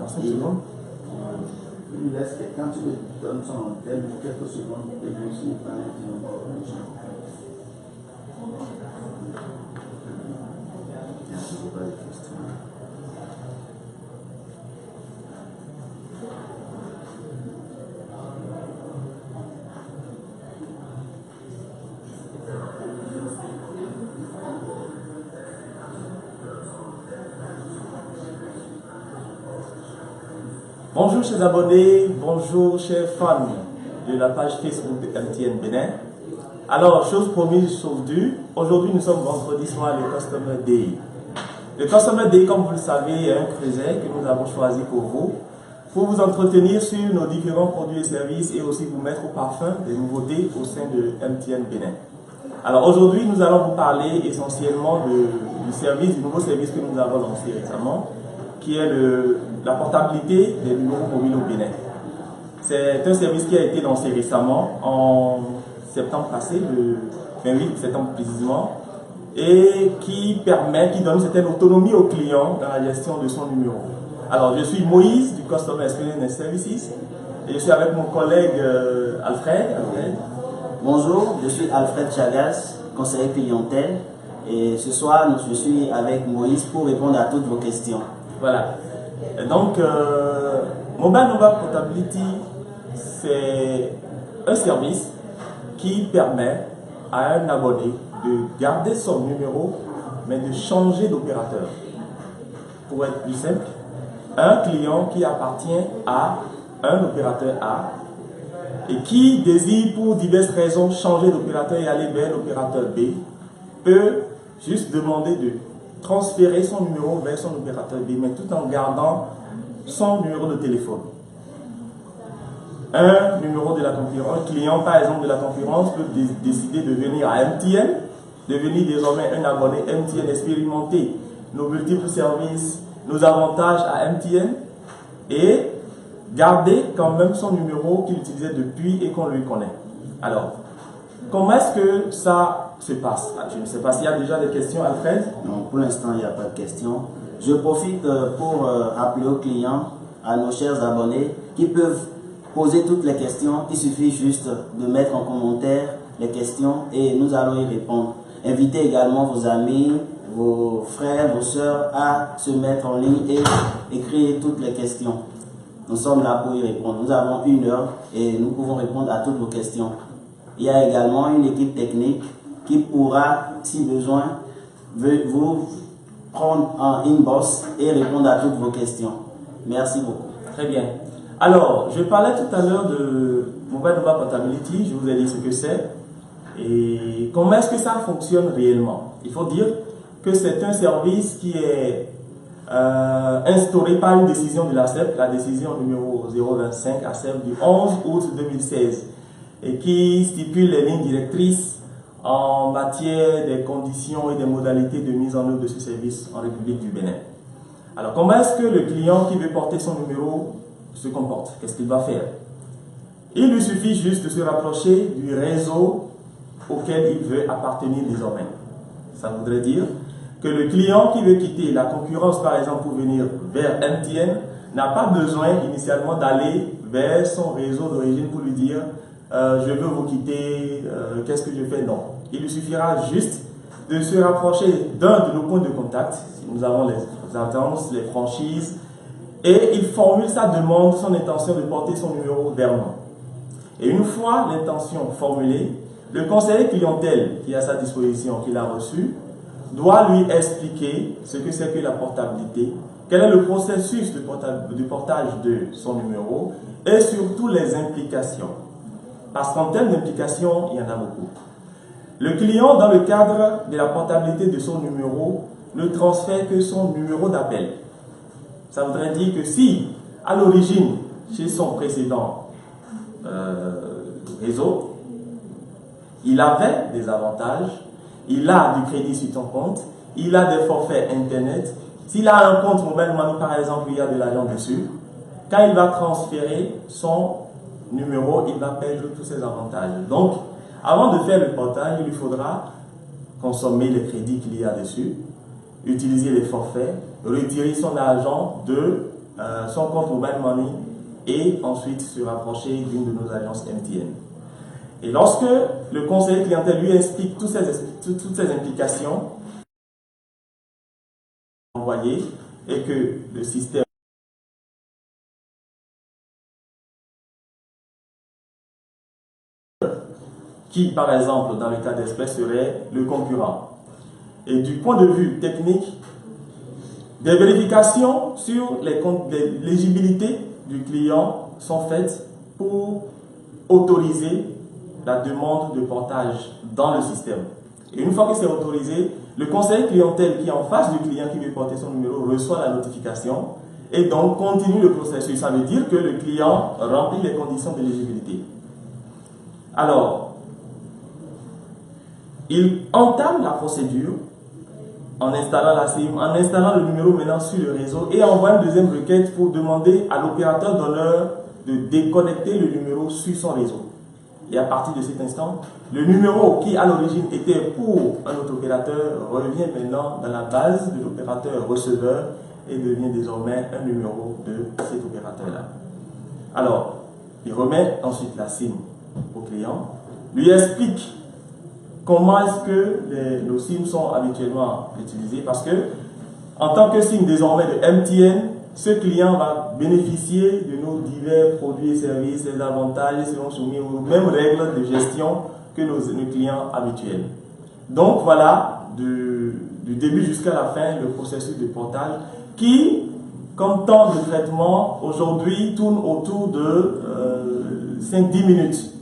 5 secondes. Il laisse quand tu donnes son antenne pour quelques secondes et puis aussi parler. Bonjour chers abonnés, bonjour chers fans de la page Facebook de MTN Bénin. Alors, chose promise, chose due, aujourd'hui nous sommes vendredi soir, le Customer Day. Le Customer Day, comme vous le savez, est un creuset que nous avons choisi pour vous entretenir sur nos différents produits et services et aussi vous mettre au parfum des nouveautés au sein de MTN Bénin. Alors aujourd'hui, nous allons vous parler essentiellement du nouveau service que nous avons lancé récemment, qui est la portabilité des numéros mobiles au Bénin. C'est un service qui a été lancé récemment, en septembre passé, le 28 septembre précisément, et qui donne une certaine autonomie au client dans la gestion de son numéro. Alors, je suis Moïse du Customer Experience and Services, et je suis avec mon collègue Alfred. Bonjour, je suis Alfred Chagas, conseiller clientèle, et ce soir, je suis avec Moïse pour répondre à toutes vos questions. Voilà. Donc, Mobile Number Portability, c'est un service qui permet à un abonné de garder son numéro, mais de changer d'opérateur. Pour être plus simple, un client qui appartient à un opérateur A et qui désire pour diverses raisons changer d'opérateur et aller vers l'opérateur B peut juste demander de transférer son numéro vers son opérateur B, mais tout en gardant son numéro de téléphone. Un numéro de la concurrence, un client par exemple de la concurrence peut décider de venir à MTN, devenir désormais un abonné MTN, expérimenter nos multiples services, nos avantages à MTN et garder quand même son numéro qu'il utilisait depuis et qu'on lui connaît. Alors, comment est-ce que ça se passe? Je ne sais pas s'il y a déjà des questions, Alfred. Non, pour l'instant, il n'y a pas de questions. Je profite pour appeler aux clients, à nos chers abonnés, qui peuvent poser toutes les questions. Il suffit juste de mettre en commentaire les questions et nous allons y répondre. Invitez également vos amis, vos frères, vos sœurs à se mettre en ligne et écrire toutes les questions. Nous sommes là pour y répondre. Nous avons 1 heure et nous pouvons répondre à toutes vos questions. Il y a également une équipe technique qui pourra, si besoin, vous prendre en inbox et répondre à toutes vos questions. Merci beaucoup. Très bien. Alors, je parlais tout à l'heure de Mobile Number Portability, je vous ai dit ce que c'est et comment est-ce que ça fonctionne réellement. Il faut dire que c'est un service qui est instauré par une décision de l'ACEP, la décision numéro 025 ACEP du 11 août 2016 et qui stipule les lignes directrices en matière des conditions et des modalités de mise en œuvre de ce service en République du Bénin. Alors, comment est-ce que le client qui veut porter son numéro se comporte? Qu'est-ce qu'il va faire? Il lui suffit juste de se rapprocher du réseau auquel il veut appartenir désormais. Ça voudrait dire que le client qui veut quitter la concurrence, par exemple, pour venir vers MTN, n'a pas besoin initialement d'aller vers son réseau d'origine pour lui dire je veux vous quitter, qu'est-ce que je fais? Non. Il lui suffira juste de se rapprocher d'un de nos points de contact. Nous avons les attentes, les franchises, et il formule sa demande, son intention de porter son numéro vers nous. Et une fois l'intention formulée, le conseiller clientèle qui est à sa disposition, qu'il a reçu, doit lui expliquer ce que c'est que la portabilité, quel est le processus de portage de son numéro et surtout les implications. Parce qu'en termes d'implications, il y en a beaucoup. Le client, dans le cadre de la portabilité de son numéro, ne transfère que son numéro d'appel. Ça voudrait dire que si, à l'origine, chez son précédent réseau, il avait des avantages, il a du crédit sur ton compte, il a des forfaits Internet, s'il a un compte Mobile Money par exemple, il y a de l'argent dessus, quand il va transférer son numéro, il va perdre tous ses avantages. Donc, avant de faire le portage, il lui faudra consommer les crédits qu'il y a dessus, utiliser les forfaits, retirer son argent de son compte Mobile Money et ensuite se rapprocher d'une de nos agences MTN. Et lorsque le conseiller clientèle lui explique toutes ces implications envoyées et que le système qui, par exemple, dans le cas d'Express, serait le concurrent. Et du point de vue technique, des vérifications sur l'éligibilité du client sont faites pour autoriser la demande de portage dans le système. Et une fois que c'est autorisé, le conseiller clientèle qui est en face du client qui veut porter son numéro reçoit la notification et donc continue le processus. Ça veut dire que le client remplit les conditions d'éligibilité. Alors, il entame la procédure en installant la SIM, en installant le numéro maintenant sur le réseau et envoie une deuxième requête pour demander à l'opérateur donneur de déconnecter le numéro sur son réseau. Et à partir de cet instant, le numéro qui à l'origine était pour un autre opérateur revient maintenant dans la base de l'opérateur receveur et devient désormais un numéro de cet opérateur-là. Alors, il remet ensuite la SIM au client, lui explique comment est-ce que nos SIM sont habituellement utilisés parce que en tant que SIM désormais de MTN, ce client va bénéficier de nos divers produits et services, les avantages seront soumis aux mêmes règles de gestion que nos clients habituels. Donc voilà, du début jusqu'à la fin, le processus de portage qui, comme temps de traitement, aujourd'hui tourne autour de 5-10 minutes.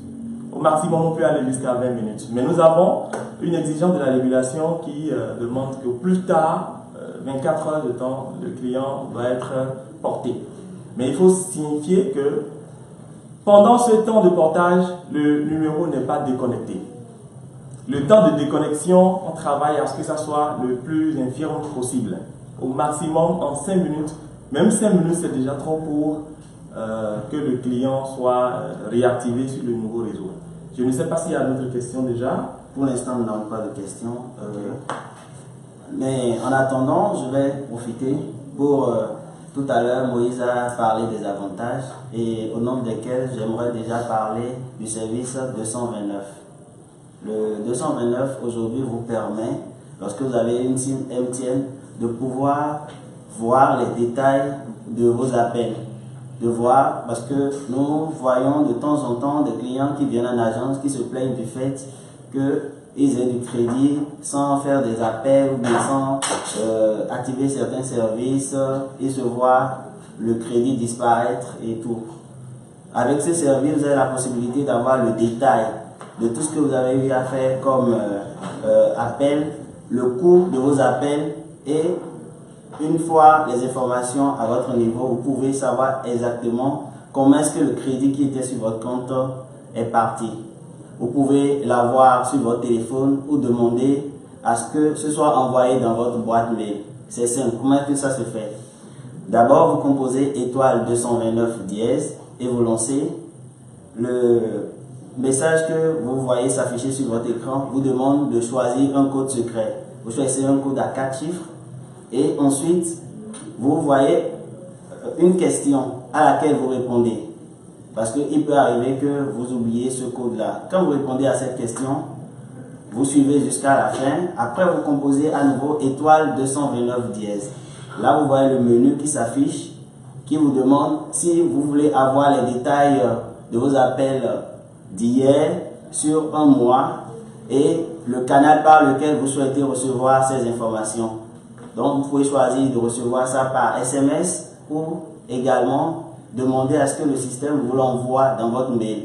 Au maximum, on peut aller jusqu'à 20 minutes. Mais nous avons une exigence de la régulation qui demande que plus tard, 24 heures de temps, le client doit être porté. Mais il faut signifier que pendant ce temps de portage, le numéro n'est pas déconnecté. Le temps de déconnexion, on travaille à ce que ça soit le plus infirme possible. Au maximum, en 5 minutes. Même 5 minutes, c'est déjà trop pour que le client soit réactivé sur le nouveau réseau. Je ne sais pas s'il y a d'autres questions déjà. Pour l'instant, nous n'avons pas de questions. Mais en attendant, je vais profiter pour... tout à l'heure, Moïse a parlé des avantages et au nombre desquels j'aimerais déjà parler du service 229. Le 229 aujourd'hui vous permet, lorsque vous avez une SIM MTN, de pouvoir voir les détails de vos appels. De voir, parce que nous voyons de temps en temps des clients qui viennent en agence qui se plaignent du fait qu'ils aient du crédit sans faire des appels ou bien sans activer certains services, ils se voient le crédit disparaître et tout. Avec ce service, vous avez la possibilité d'avoir le détail de tout ce que vous avez eu à faire comme appel, le coût de vos appels et une fois les informations à votre niveau, vous pouvez savoir exactement comment est-ce que le crédit qui était sur votre compte est parti. Vous pouvez l'avoir sur votre téléphone ou demander à ce que ce soit envoyé dans votre boîte mail. C'est simple. Comment est-ce que ça se fait? D'abord, vous composez étoile 229 dièse et vous lancez. Le message que vous voyez s'afficher sur votre écran vous demande de choisir un code secret. Vous choisissez un code à 4 chiffres et ensuite, vous voyez une question à laquelle vous répondez. Parce qu'il peut arriver que vous oubliez ce code-là. Quand vous répondez à cette question, vous suivez jusqu'à la fin. Après, vous composez à nouveau étoile 229 dièse. Là, vous voyez le menu qui s'affiche, qui vous demande si vous voulez avoir les détails de vos appels d'hier sur un mois et le canal par lequel vous souhaitez recevoir ces informations. Donc, vous pouvez choisir de recevoir ça par SMS ou également demander à ce que le système vous l'envoie dans votre mail.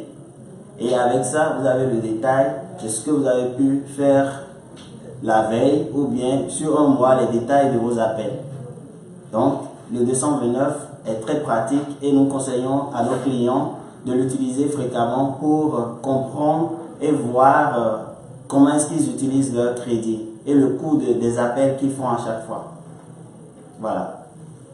Et avec ça, vous avez le détail de ce que vous avez pu faire la veille ou bien sur un mois, les détails de vos appels. Donc, le 229 est très pratique et nous conseillons à nos clients de l'utiliser fréquemment pour comprendre et voir comment est-ce qu'ils utilisent leur crédit et le coût des appels qu'ils font à chaque fois. Voilà.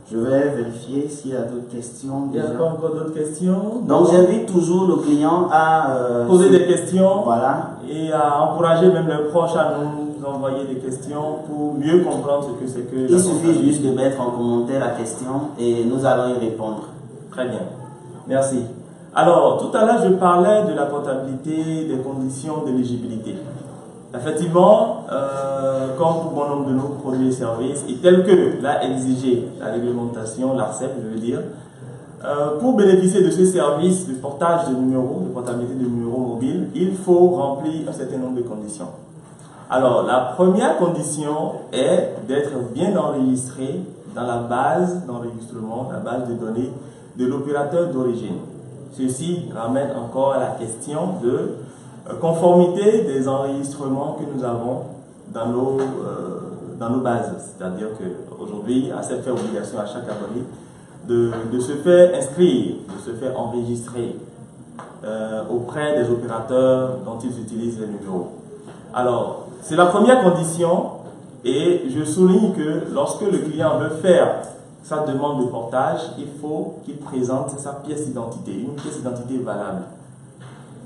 Je vais vérifier s'il y a d'autres questions. Il n'y a pas encore d'autres questions. Donc, j'invite toujours le client à poser des questions, voilà, et à encourager même leurs proches à nous envoyer des questions pour mieux comprendre ce que c'est que la Il suffit comptabilité. juste de mettre en commentaire la question et nous allons y répondre. Très bien. Merci. Alors, tout à l'heure, je parlais de la comptabilité des conditions d'éligibilité. Effectivement, comme pour bon nombre de nos produits et services, et tel que l'a exigé la réglementation, l'ARCEP, je veux dire, pour bénéficier de ce service de portage de numéros, de comptabilité de numéros mobiles, il faut remplir un certain nombre de conditions. Alors, la première condition est d'être bien enregistré dans la base d'enregistrement, la base de données de l'opérateur d'origine. Ceci ramène encore à la question de conformité des enregistrements que nous avons dans nos bases. C'est-à-dire qu'aujourd'hui, ACEP fait obligation à chaque abonné de se faire inscrire, de se faire enregistrer auprès des opérateurs dont ils utilisent les numéros. Alors, c'est la première condition et je souligne que lorsque le client veut faire sa demande de portage, il faut qu'il présente sa pièce d'identité, une pièce d'identité valable.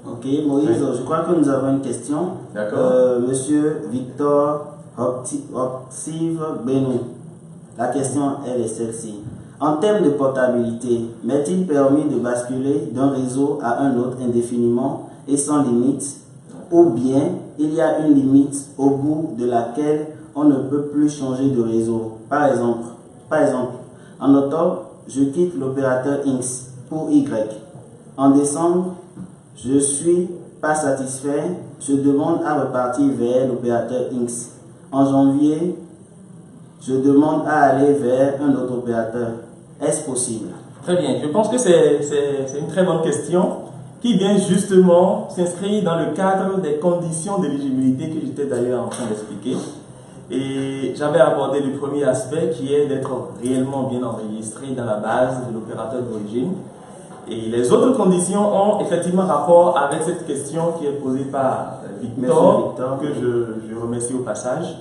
Ok, Moïse, Oui. je crois que nous avons une question. D'accord. Monsieur Victor Optive Benou. La question, elle est celle-ci. En termes de portabilité, m'est-il permis de basculer d'un réseau à un autre indéfiniment et sans limite, ou bien il y a une limite au bout de laquelle on ne peut plus changer de réseau? Par exemple, en octobre, je quitte l'opérateur X pour Y. En décembre, je ne suis pas satisfait, je demande à repartir vers l'opérateur X. En janvier, je demande à aller vers un autre opérateur. Est-ce possible? Très bien. Je pense que c'est une très bonne question qui vient justement s'inscrire dans le cadre des conditions d'éligibilité que j'étais d'ailleurs en train d'expliquer. Et j'avais abordé le premier aspect qui est d'être réellement bien enregistré dans la base de l'opérateur d'origine. Et les autres conditions ont effectivement rapport avec cette question qui est posée par Victor, que je remercie au passage.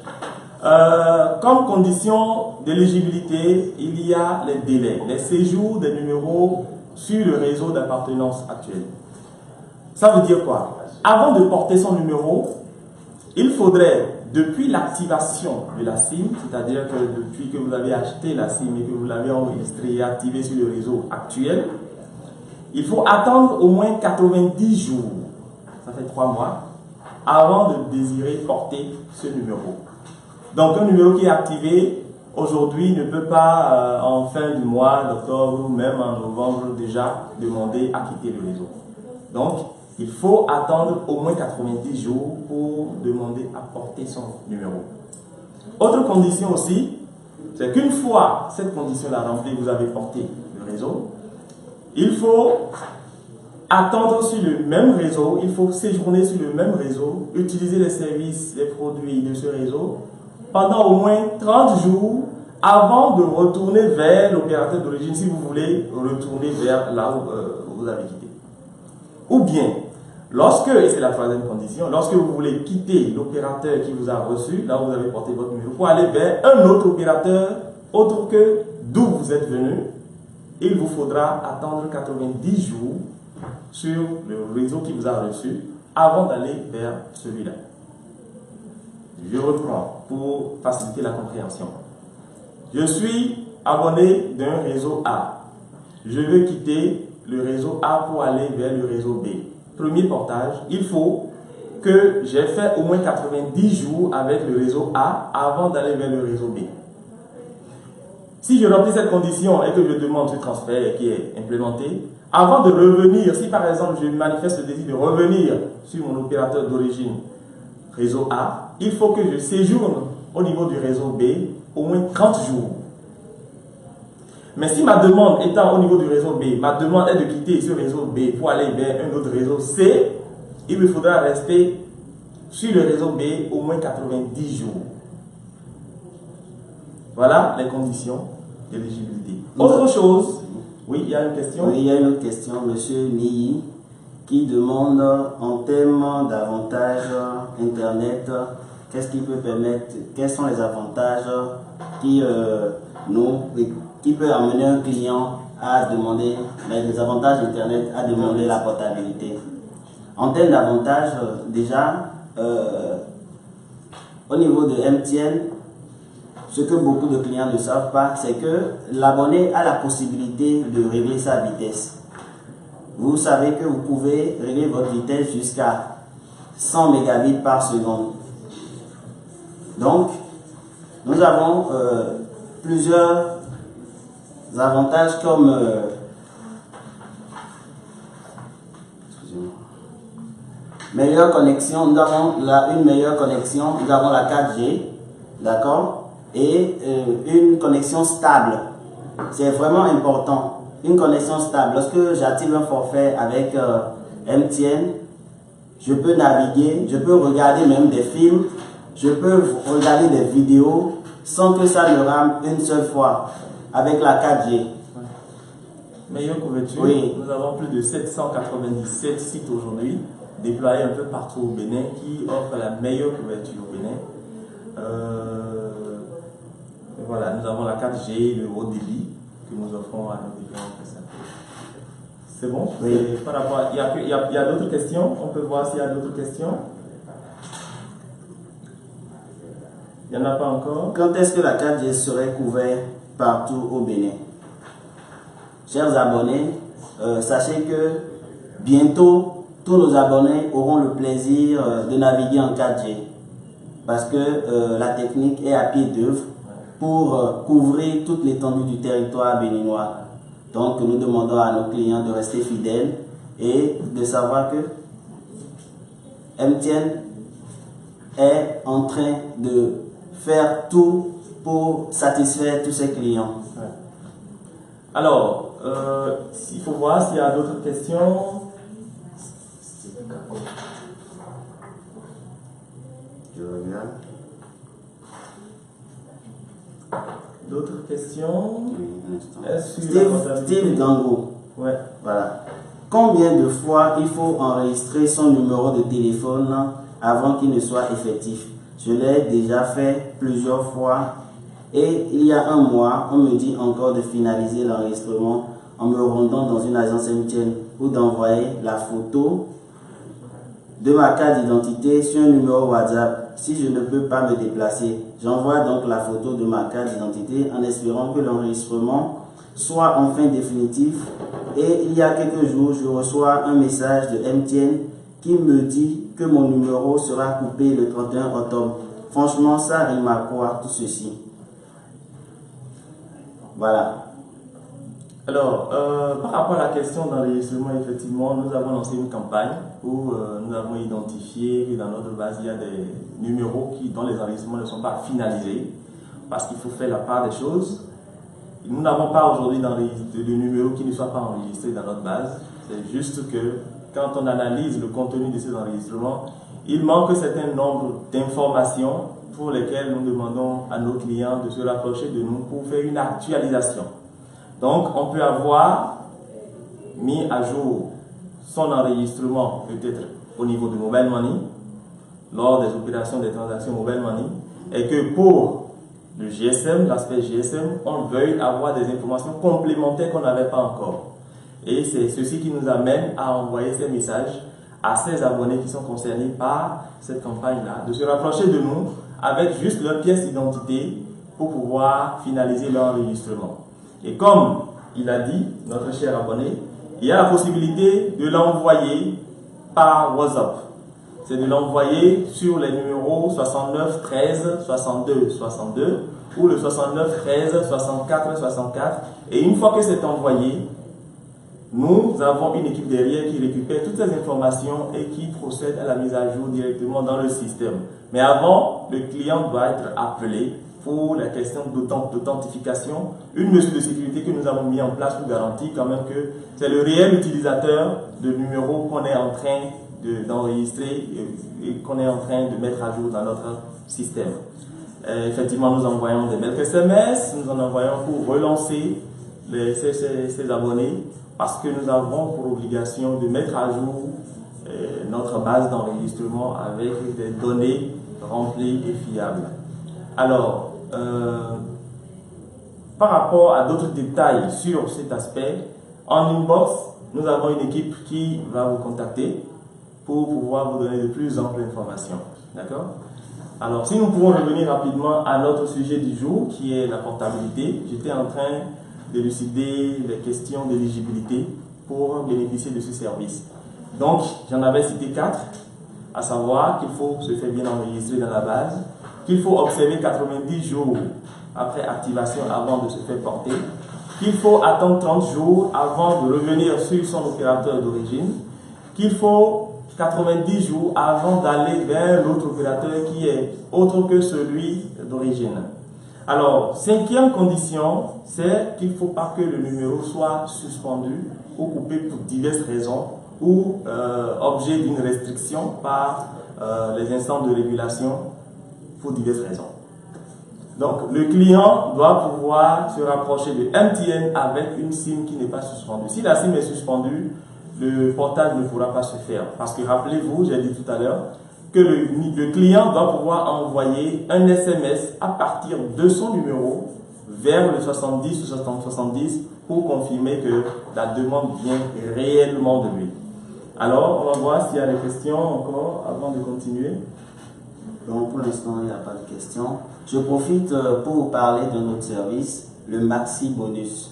Comme condition d'éligibilité, il y a les délais, les séjours des numéros sur le réseau d'appartenance actuel. Ça veut dire quoi? Avant de porter son numéro, il faudrait, depuis l'activation de la SIM, c'est-à-dire que depuis que vous avez acheté la SIM et que vous l'avez enregistrée et activée sur le réseau actuel, il faut attendre au moins 90 jours, ça fait 3 mois, avant de désirer porter ce numéro. Donc un numéro qui est activé aujourd'hui ne peut pas en fin du mois d'octobre ou même en novembre déjà demander à quitter le réseau. Donc il faut attendre au moins 90 jours pour demander à porter son numéro. Autre condition aussi, c'est qu'une fois cette condition-là remplie, vous avez porté le réseau, il faut attendre sur le même réseau, il faut séjourner sur le même réseau, utiliser les services, les produits de ce réseau pendant au moins 30 jours avant de retourner vers l'opérateur d'origine si vous voulez retourner vers là où vous avez quitté. Ou bien, lorsque, et c'est la troisième condition, lorsque vous voulez quitter l'opérateur qui vous a reçu, là où vous avez porté votre numéro, pour aller vers un autre opérateur autre que d'où vous êtes venu, il vous faudra attendre 90 jours sur le réseau qui vous a reçu avant d'aller vers celui-là. Je reprends pour faciliter la compréhension. Je suis abonné d'un réseau A. Je veux quitter le réseau A pour aller vers le réseau B. Premier portage, il faut que j'ai fait au moins 90 jours avec le réseau A avant d'aller vers le réseau B. Si je remplis cette condition et que je demande ce transfert qui est implémenté, avant de revenir, si par exemple je manifeste le désir de revenir sur mon opérateur d'origine réseau A, il faut que je séjourne au niveau du réseau B au moins 30 jours. Mais si ma demande étant au niveau du réseau B, ma demande est de quitter ce réseau B pour aller vers un autre réseau C, il me faudra rester sur le réseau B au moins 90 jours. Voilà les conditions d'éligibilité. Autre chose, oui, il y a une question. Oui, il y a une autre question, monsieur Niyi, qui demande en termes d'avantages Internet, qu'est-ce qui peut permettre, quels sont les avantages qui peut amener un client à demander, les avantages Internet à demander la portabilité. En termes d'avantages, déjà, au niveau de MTN, ce que beaucoup de clients ne savent pas, c'est que l'abonné a la possibilité de régler sa vitesse. Vous savez que vous pouvez régler votre vitesse jusqu'à 100 mégabits par seconde. Donc, nous avons plusieurs avantages comme meilleure connexion. Nous avons une meilleure connexion, nous avons la 4G, d'accord, et une connexion stable. C'est vraiment important. Une connexion stable. Lorsque j'active un forfait avec MTN, je peux naviguer, je peux regarder même des films, je peux regarder des vidéos sans que ça ne rame une seule fois avec la 4G. Meilleure couverture, oui. Nous avons plus de 797 sites aujourd'hui déployés un peu partout au Bénin qui offrent la meilleure couverture au Bénin. Voilà, nous avons la 4G, le haut débit que nous offrons à nos différents prestataires. C'est bon? Oui. Par rapport il y a d'autres questions? On peut voir s'il y a d'autres questions. Il n'y en a pas encore? Quand est-ce que la 4G serait couverte partout au Bénin? Chers abonnés, sachez que bientôt, tous nos abonnés auront le plaisir de naviguer en 4G. Parce que la technique est à pied d'œuvre pour couvrir toute l'étendue du territoire béninois. Donc, nous demandons à nos clients de rester fidèles et de savoir que MTN est en train de faire tout pour satisfaire tous ses clients. Ouais. Alors, il faut voir s'il y a d'autres questions. Je regarde. D'autres questions? Steve Gango. Ouais. Voilà. Combien de fois il faut enregistrer son numéro de téléphone avant qu'il ne soit effectif? Je l'ai déjà fait plusieurs fois et il y a un mois, on me dit encore de finaliser l'enregistrement en me rendant dans une agence MTN ou d'envoyer la photo de ma carte d'identité sur un numéro WhatsApp. Si je ne peux pas me déplacer, j'envoie donc la photo de ma carte d'identité en espérant que l'enregistrement soit enfin définitif. Et il y a quelques jours, je reçois un message de MTN qui me dit que mon numéro sera coupé le 31 octobre. Franchement, ça rime à quoi tout ceci? Voilà. Alors, par rapport à la question d'enregistrement, effectivement, nous avons lancé une campagne où nous avons identifié que dans notre base, il y a des numéros dont les enregistrements ne sont pas finalisés parce qu'il faut faire la part des choses. Nous n'avons pas aujourd'hui de numéros qui ne soient pas enregistrés dans notre base. C'est juste que quand on analyse le contenu de ces enregistrements, il manque un certain nombre d'informations pour lesquelles nous demandons à nos clients de se rapprocher de nous pour faire une actualisation. Donc, on peut avoir mis à jour son enregistrement peut-être au niveau de Mobile Money, lors des opérations des transactions Mobile Money, et que pour le GSM, l'aspect GSM, on veuille avoir des informations complémentaires qu'on n'avait pas encore. Et c'est ceci qui nous amène à envoyer ces messages à ces abonnés qui sont concernés par cette campagne-là, de se rapprocher de nous avec juste leur pièce d'identité pour pouvoir finaliser leur enregistrement. Et comme il a dit, notre cher abonné, il y a la possibilité de l'envoyer par WhatsApp. C'est de l'envoyer sur les numéros 69 13 62 62 ou le 69 13 64 64. Et une fois que c'est envoyé, nous avons une équipe derrière qui récupère toutes ces informations et qui procède à la mise à jour directement dans le système. Mais avant, le client doit être appelé pour la question d'authentification, une mesure de sécurité que nous avons mis en place pour garantir quand même que c'est le réel utilisateur de numéro qu'on est en train d'enregistrer et qu'on est en train de mettre à jour dans notre système. Effectivement, nous envoyons des mails SMS, nous en envoyons pour relancer ces abonnés parce que nous avons pour obligation de mettre à jour notre base d'enregistrement avec des données remplies et fiables. Alors, par rapport à d'autres détails sur cet aspect, en inbox, nous avons une équipe qui va vous contacter pour pouvoir vous donner de plus amples informations. D'accord? Alors, si nous pouvons revenir rapidement à notre sujet du jour, qui est la portabilité, j'étais en train d'élucider les questions d'éligibilité pour bénéficier de ce service. Donc, j'en avais cité 4, à savoir qu'il faut se faire bien enregistrer dans la base, qu'il faut observer 90 jours après activation avant de se faire porter, qu'il faut attendre 30 jours avant de revenir sur son opérateur d'origine, qu'il faut 90 jours avant d'aller vers l'autre opérateur qui est autre que celui d'origine. Alors, cinquième condition, c'est qu'il ne faut pas que le numéro soit suspendu ou coupé pour diverses raisons ou objet d'une restriction par les instances de régulation pour diverses raisons. Donc, le client doit pouvoir se rapprocher de MTN avec une SIM qui n'est pas suspendue. Si la SIM est suspendue, le portage ne pourra pas se faire. Parce que rappelez-vous, j'ai dit tout à l'heure, que le client doit pouvoir envoyer un SMS à partir de son numéro vers le 70 ou 70 pour confirmer que la demande vient réellement de lui. Alors, on va voir s'il y a des questions encore avant de continuer. Donc, pour l'instant, il n'y a pas de questions. Je profite pour vous parler de notre service, le Maxi Bonus.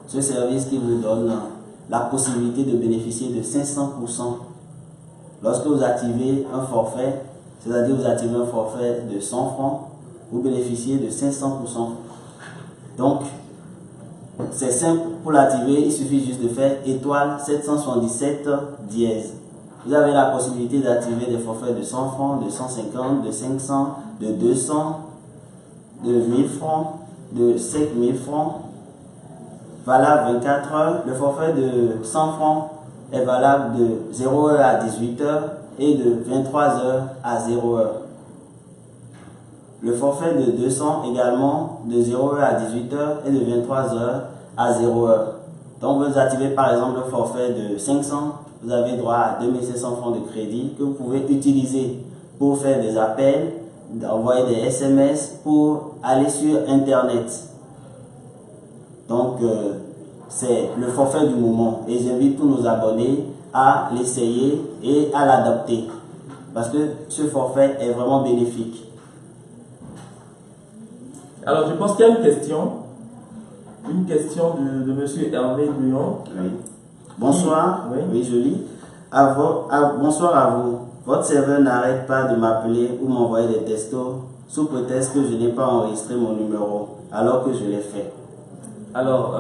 Ce service qui vous donne la possibilité de bénéficier de 500% lorsque vous activez un forfait, c'est-à-dire vous activez un forfait de 100 francs, vous bénéficiez de 500%. Donc, c'est simple, pour l'activer, il suffit juste de faire étoile 777 dièse. Vous avez la possibilité d'activer des forfaits de 100 francs, de 150, de 500, de 200, de 1000 francs, de 5000 francs, valable 24 heures. Le forfait de 100 francs est valable de 0h à 18h et de 23h à 0h. Le forfait de 200 également de 0h à 18h et de 23h à 0h. Donc vous activez par exemple le forfait de 500, vous avez droit à 2500 francs de crédit que vous pouvez utiliser pour faire des appels, envoyer des SMS, pour aller sur Internet. Donc, c'est le forfait du moment et j'invite tous nos abonnés à l'essayer et à l'adopter parce que ce forfait est vraiment bénéfique. Alors, je pense qu'il y a une question de M. Hervé Guyon. Oui. Bonsoir, oui, je lis. Bonsoir à vous. Votre serveur n'arrête pas de m'appeler ou m'envoyer des textos sous prétexte que je n'ai pas enregistré mon numéro alors que je l'ai fait. Alors,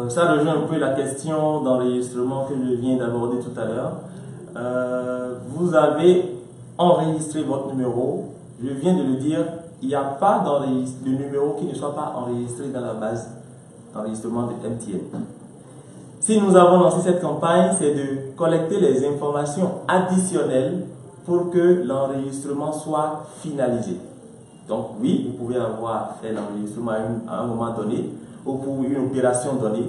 ça rejoint un peu la question d'enregistrement que je viens d'aborder tout à l'heure. Vous avez enregistré votre numéro. Je viens de le dire, il n'y a pas de numéro qui ne soit pas enregistré dans la base d'enregistrement de MTN. Si nous avons lancé cette campagne, c'est de collecter les informations additionnelles pour que l'enregistrement soit finalisé. Donc oui, vous pouvez avoir fait l'enregistrement à un moment donné ou pour une opération donnée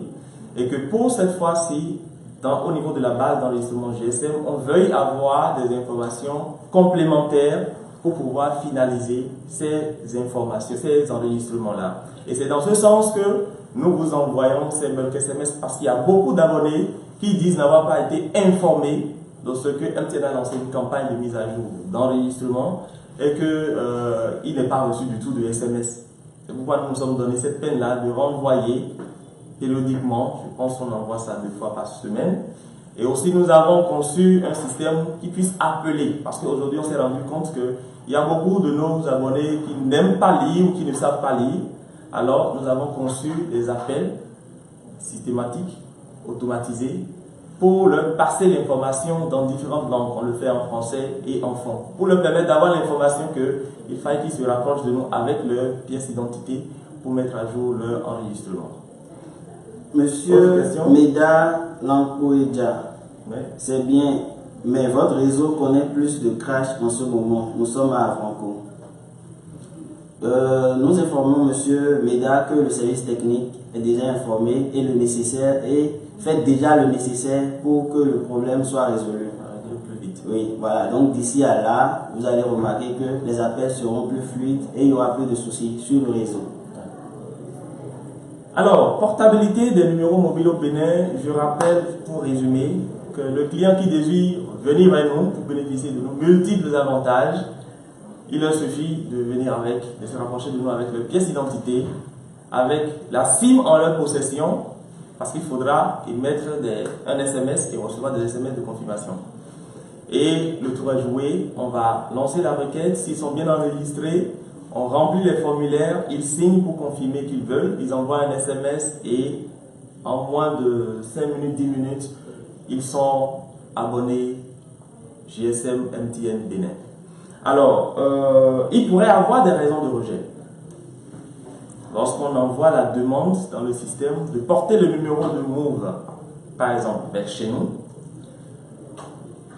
et que pour cette fois-ci, au niveau de la base d'enregistrement GSM, on veuille avoir des informations complémentaires pour pouvoir finaliser ces informations, ces enregistrements-là. Et c'est dans ce sens que nous vous envoyons ces SMS parce qu'il y a beaucoup d'abonnés qui disent n'avoir pas été informés de ce que MTN a lancé une campagne de mise à jour d'enregistrement et qu'il n'est pas reçu du tout de SMS. C'est pourquoi nous nous sommes donné cette peine-là de renvoyer périodiquement, je pense qu'on envoie ça 2 fois par semaine. Et aussi nous avons conçu un système qui puisse appeler, parce qu'aujourd'hui on s'est rendu compte qu'il y a beaucoup de nos abonnés qui n'aiment pas lire ou qui ne savent pas lire. Alors nous avons conçu des appels systématiques, automatisés, pour leur passer l'information dans différentes langues. On le fait en français et en fond, pour leur permettre d'avoir l'information qu'il faille qu'ils se rapprochent de nous avec leur pièce d'identité pour mettre à jour leur enregistrement. Monsieur Meda Lankouedja, oui. C'est bien, mais votre réseau connaît plus de crash en ce moment. Nous sommes à Franco. Nous informons Monsieur Meda que le service technique est déjà informé et le nécessaire et fait déjà le nécessaire pour que le problème soit résolu. Plus vite. Oui, voilà. Donc d'ici à là, vous allez remarquer que les appels seront plus fluides et il n'y aura plus de soucis sur le réseau. Alors, portabilité des numéros mobiles au Bénin, je rappelle pour résumer que le client qui désire venir vers nous pour bénéficier de nos multiples avantages il leur suffit de venir avec, de se rapprocher de nous avec leur pièce d'identité, avec la SIM en leur possession, parce qu'il faudra émettre un SMS et recevoir des SMS de confirmation. Et le tour est joué, on va lancer la requête, s'ils sont bien enregistrés, on remplit les formulaires, ils signent pour confirmer qu'ils veulent, ils envoient un SMS et en moins de 5 minutes, 10 minutes, ils sont abonnés GSM MTN Bénin. Alors, il pourrait avoir des raisons de rejet. Lorsqu'on envoie la demande dans le système de porter le numéro de Move, par exemple, vers chez nous,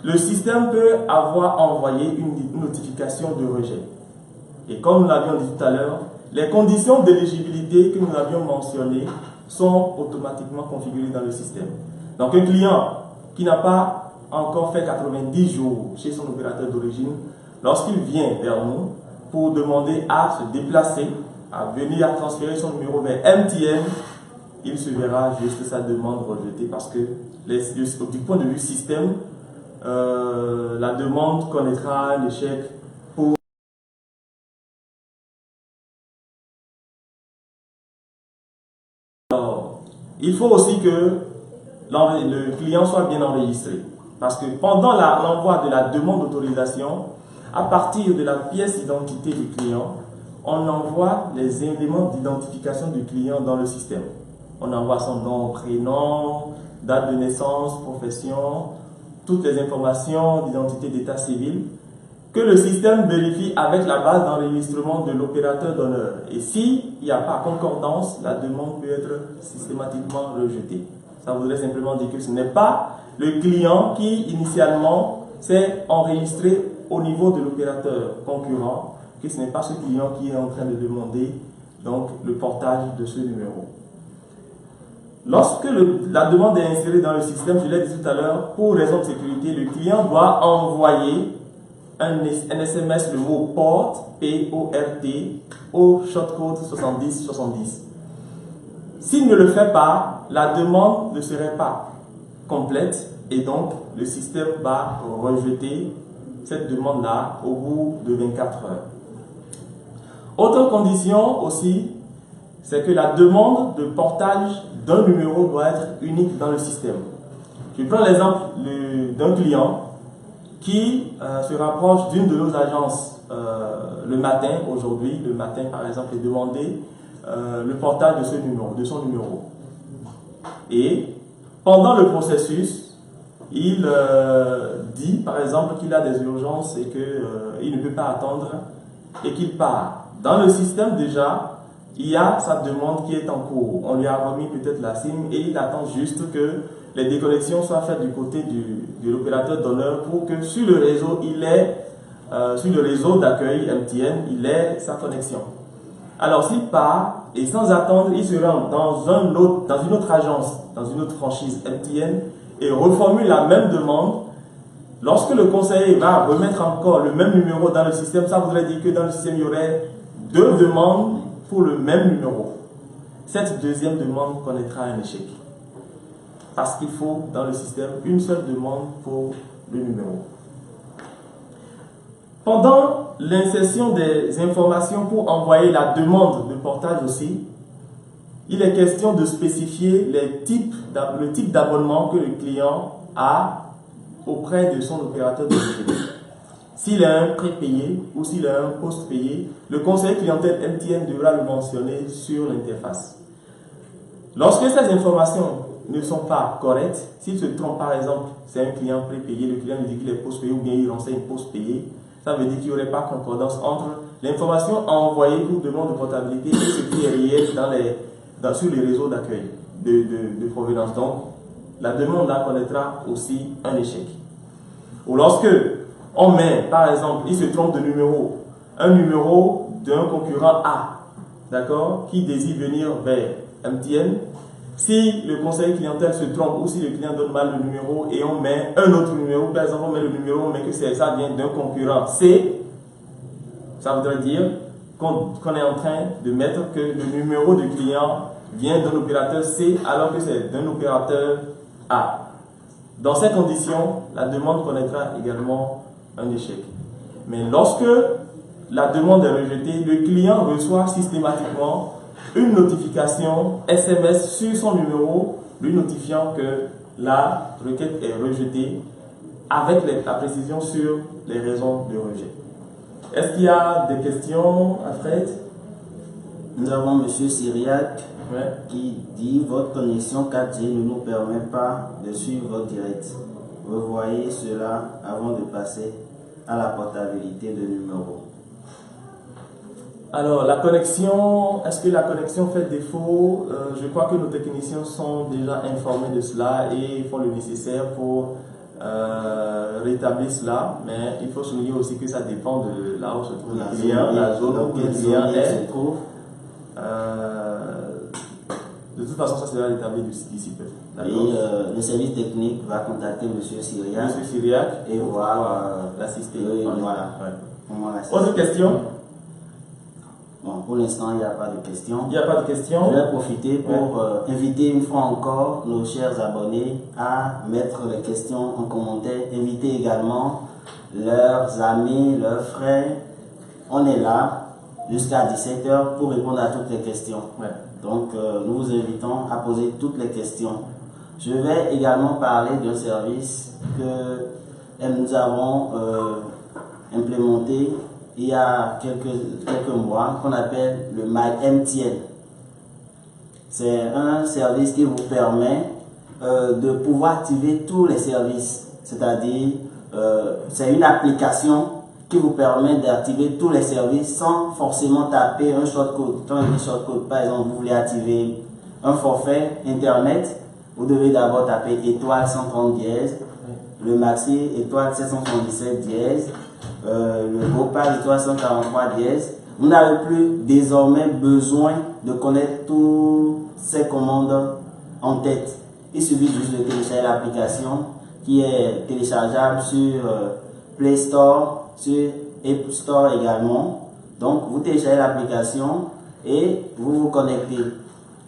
le système peut avoir envoyé une notification de rejet. Et comme nous l'avions dit tout à l'heure, les conditions d'éligibilité que nous avions mentionnées sont automatiquement configurées dans le système. Donc un client qui n'a pas encore fait 90 jours chez son opérateur d'origine, lorsqu'il vient vers nous pour demander à se déplacer, à venir à transférer son numéro vers MTN, il se verra juste sa demande rejetée parce que du point de vue système, la demande connaîtra un échec pour alors, il faut aussi que le client soit bien enregistré parce que pendant l'envoi de la demande d'autorisation, à partir de la pièce d'identité du client, on envoie les éléments d'identification du client dans le système. On envoie son nom, prénom, date de naissance, profession, toutes les informations d'identité d'état civil que le système vérifie avec la base d'enregistrement de l'opérateur donneur. Et s'il n'y a pas concordance, la demande peut être systématiquement rejetée. Ça voudrait simplement dire que ce n'est pas le client qui initialement s'est enregistré au niveau de l'opérateur concurrent, que ce n'est pas ce client qui est en train de demander donc le portage de ce numéro. Lorsque la demande est insérée dans le système, je l'ai dit tout à l'heure, pour raison de sécurité, le client doit envoyer un SMS, le mot port, P-O-R-T, au shortcode 7070. S'il ne le fait pas, la demande ne serait pas complète et donc le système va rejeter cette demande-là au bout de 24 heures. Autre condition aussi, c'est que la demande de portage d'un numéro doit être unique dans le système. Je prends l'exemple d'un client qui se rapproche d'une de nos agences le matin, aujourd'hui, le matin par exemple, et demander le portage de son numéro. Et pendant le processus, il dit par exemple qu'il a des urgences et qu'il ne peut pas attendre et qu'il part. Dans le système déjà, il y a sa demande qui est en cours. On lui a remis peut-être la SIM et il attend juste que les déconnexions soient faites du côté de l'opérateur donneur pour que sur le réseau, sur le réseau d'accueil MTN, il ait sa connexion. Alors s'il part et sans attendre, il se rend dans une autre agence, dans une autre franchise MTN et reformule la même demande. Lorsque le conseiller va remettre encore le même numéro dans le système, ça voudrait dire que dans le système, il y aurait deux demandes pour le même numéro. Cette deuxième demande connaîtra un échec. Parce qu'il faut dans le système une seule demande pour le numéro. Pendant l'insertion des informations pour envoyer la demande de portage aussi, il est question de spécifier le type d'abonnement que le client a auprès de son opérateur de d'origine. S'il a un prépayé ou s'il a un post-payé, le conseiller clientèle MTN devra le mentionner sur l'interface. Lorsque ces informations ne sont pas correctes, s'il se trompe par exemple, c'est un client prépayé, le client lui dit qu'il est post-payé ou bien il renseigne post-payé, ça veut dire qu'il n'y aurait pas concordance entre l'information envoyée pour demande de portabilité et ce qui est réel sur les réseaux d'accueil de provenance. Donc, la demande là connaîtra aussi un échec. Ou lorsque on met, par exemple, il se trompe de numéro, un numéro d'un concurrent A, d'accord, qui désire venir vers MTN, si le conseiller clientèle se trompe ou si le client donne mal le numéro et on met un autre numéro, par exemple on met le numéro, on met que ça vient d'un concurrent C, ça voudrait dire qu'on est en train de mettre que le numéro du client vient d'un opérateur C alors que c'est d'un opérateur A. Dans ces conditions, la demande connaîtra également un échec. Mais lorsque la demande est rejetée, le client reçoit systématiquement une notification SMS sur son numéro lui notifiant que la requête est rejetée avec la précision sur les raisons de rejet. Est-ce qu'il y a des questions, Alfred? Nous avons M. Syriac Ouais. qui dit votre connexion 4G ne nous permet pas de suivre votre direct. Revoyez cela avant de passer à la portabilité de numéro. Alors, la connexion, est-ce que la connexion fait défaut? Je crois que nos techniciens sont déjà informés de cela et font le nécessaire pour rétablir cela. Mais il faut souligner aussi que ça dépend de là où se trouve le client, la zone où le client est. De toute façon, ça sera rétabli d'ici peu. Et le service technique va contacter M. Syriac. M. Syriac et voir l'assister. Voilà. Ouais. Autre question? Bon, pour l'instant, il n'y a pas de questions. Il n'y a pas de questions. Je vais profiter pour inviter une fois encore nos chers abonnés à mettre les questions en commentaire. Inviter également leurs amis, leurs frères. On est là jusqu'à 17h pour répondre à toutes les questions. Ouais. Donc, nous vous invitons à poser toutes les questions. Je vais également parler d'un service que nous avons implémenté il y a quelques mois, qu'on appelle le MyMTN. C'est un service qui vous permet de pouvoir activer tous les services. C'est-à-dire, c'est une application qui vous permet d'activer tous les services sans forcément taper un shortcode. Quand on dit shortcode, par exemple, vous voulez activer un forfait Internet, vous devez d'abord taper étoile 130 dièse, le maxi étoile 777 dièse, le Gopal étoile 143 dièse. Vous n'avez plus désormais besoin de connaître toutes ces commandes en tête. Il suffit juste de télécharger l'application qui est téléchargeable sur Play Store, sur App Store également. Donc vous téléchargez l'application et vous vous connectez.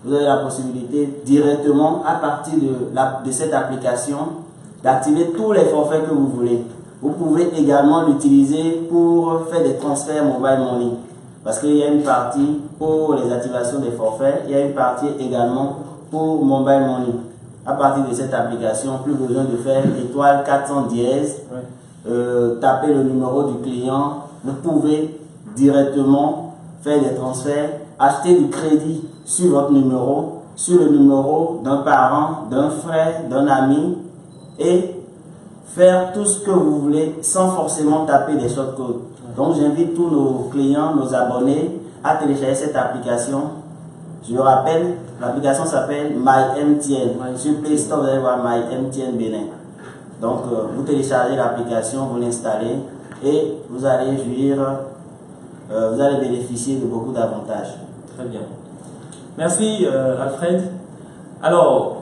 Vous avez la possibilité directement à partir de cette application d'activer tous les forfaits que vous voulez. Vous pouvez également l'utiliser pour faire des transferts mobile money. Parce qu'il y a une partie pour les activations des forfaits, il y a une partie également pour mobile money. À partir de cette application, plus besoin de faire étoile 400 dièse, taper le numéro du client. Vous pouvez directement faire des transferts, acheter du crédit sur votre numéro, sur le numéro d'un parent, d'un frère, d'un ami et faire tout ce que vous voulez sans forcément taper des shortcodes. Donc j'invite tous nos clients, nos abonnés à télécharger cette application. Je le rappelle, l'application s'appelle MyMTN. Sur Play Store, vous allez voir MyMTN Bénin. Donc vous téléchargez l'application, vous l'installez et vous allez jouir, vous allez bénéficier de beaucoup d'avantages. Très bien. Merci Alfred. Alors,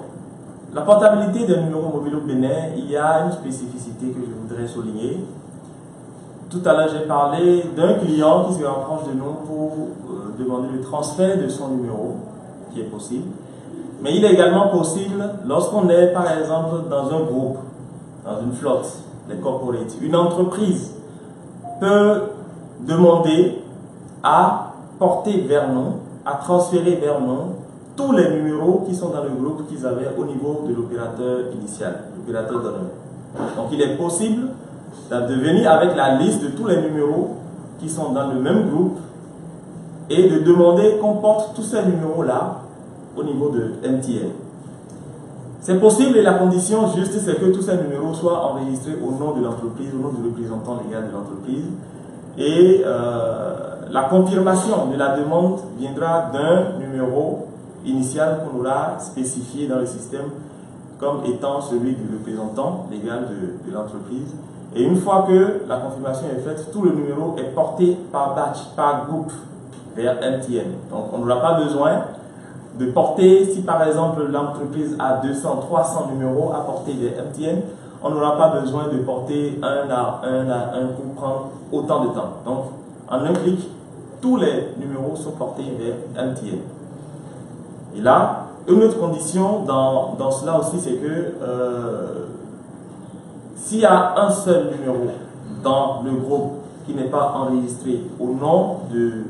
la portabilité des numéros mobiles au Bénin, il y a une spécificité que je voudrais souligner. Tout à l'heure, j'ai parlé d'un client qui se rapproche de nous pour demander le transfert de son numéro, qui est possible. Mais il est également possible lorsqu'on est, par exemple, dans un groupe, dans une flotte, les corporates. Une entreprise peut demander à porter vers nous, à transférer vers nous tous les numéros qui sont dans le groupe qu'ils avaient au niveau de l'opérateur initial, l'opérateur donneur. Donc il est possible de venir avec la liste de tous les numéros qui sont dans le même groupe et de demander qu'on porte tous ces numéros-là au niveau de MTN. C'est possible et la condition juste c'est que tous ces numéros soient enregistrés au nom de l'entreprise, au nom du représentant légal de l'entreprise et la confirmation de la demande viendra d'un numéro initial qu'on aura spécifié dans le système comme étant celui du représentant légal de l'entreprise. Et une fois que la confirmation est faite, tout le numéro est porté par batch, par groupe vers MTN. Donc on n'aura pas besoin de porter, si par exemple l'entreprise a 200, 300 numéros à porter vers MTN, on n'aura pas besoin de porter un à un pour prendre autant de temps. Donc en un clic, tous les numéros sont portés vers MTN. Et là, une autre condition dans cela aussi, c'est que s'il y a un seul numéro dans le groupe qui n'est pas enregistré au nom du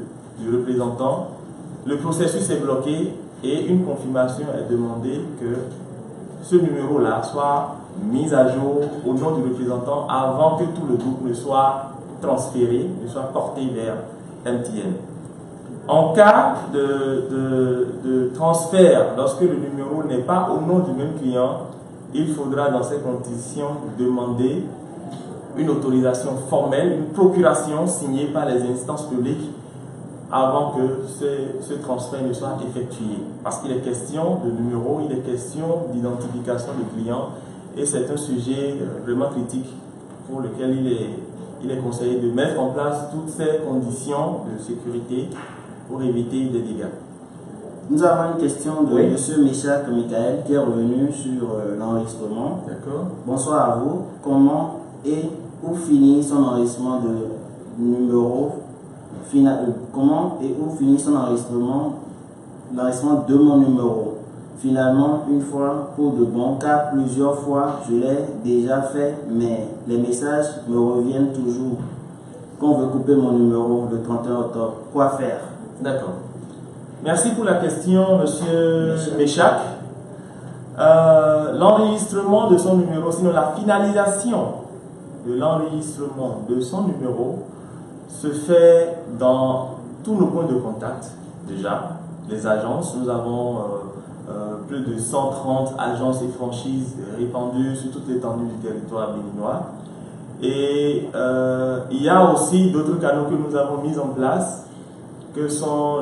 représentant, le processus est bloqué et une confirmation est demandée que ce numéro-là soit mis à jour au nom du représentant avant que tout le groupe ne soit transféré, ne soit porté vers MTN. En cas de transfert, lorsque le numéro n'est pas au nom du même client, il faudra dans ces conditions demander une autorisation formelle, une procuration signée par les instances publiques avant que ce transfert ne soit effectué. Parce qu'il est question de numéro, il est question d'identification du client et c'est un sujet vraiment critique pour lequel il est conseillé de mettre en place toutes ces conditions de sécurité pour éviter des dégâts. Nous avons une question de Oui. M. Meshach Michael qui est revenu sur l'enregistrement. D'accord. Bonsoir à vous. Comment et où finit son enregistrement de numéro comment et où finit son enregistrement de mon numéro? Finalement, une fois pour de bon, car plusieurs fois je l'ai déjà fait, mais les messages me reviennent toujours. Qu'on veut couper mon numéro le 31 octobre. Quoi faire? D'accord. Merci pour la question, monsieur Meshach. L'enregistrement de son numéro, sinon la finalisation de l'enregistrement de son numéro se fait dans tous nos points de contact déjà. Les agences, nous avons plus de 130 agences et franchises répandues sur toute l'étendue du territoire béninois. Et il y a aussi d'autres canaux que nous avons mis en place, que sont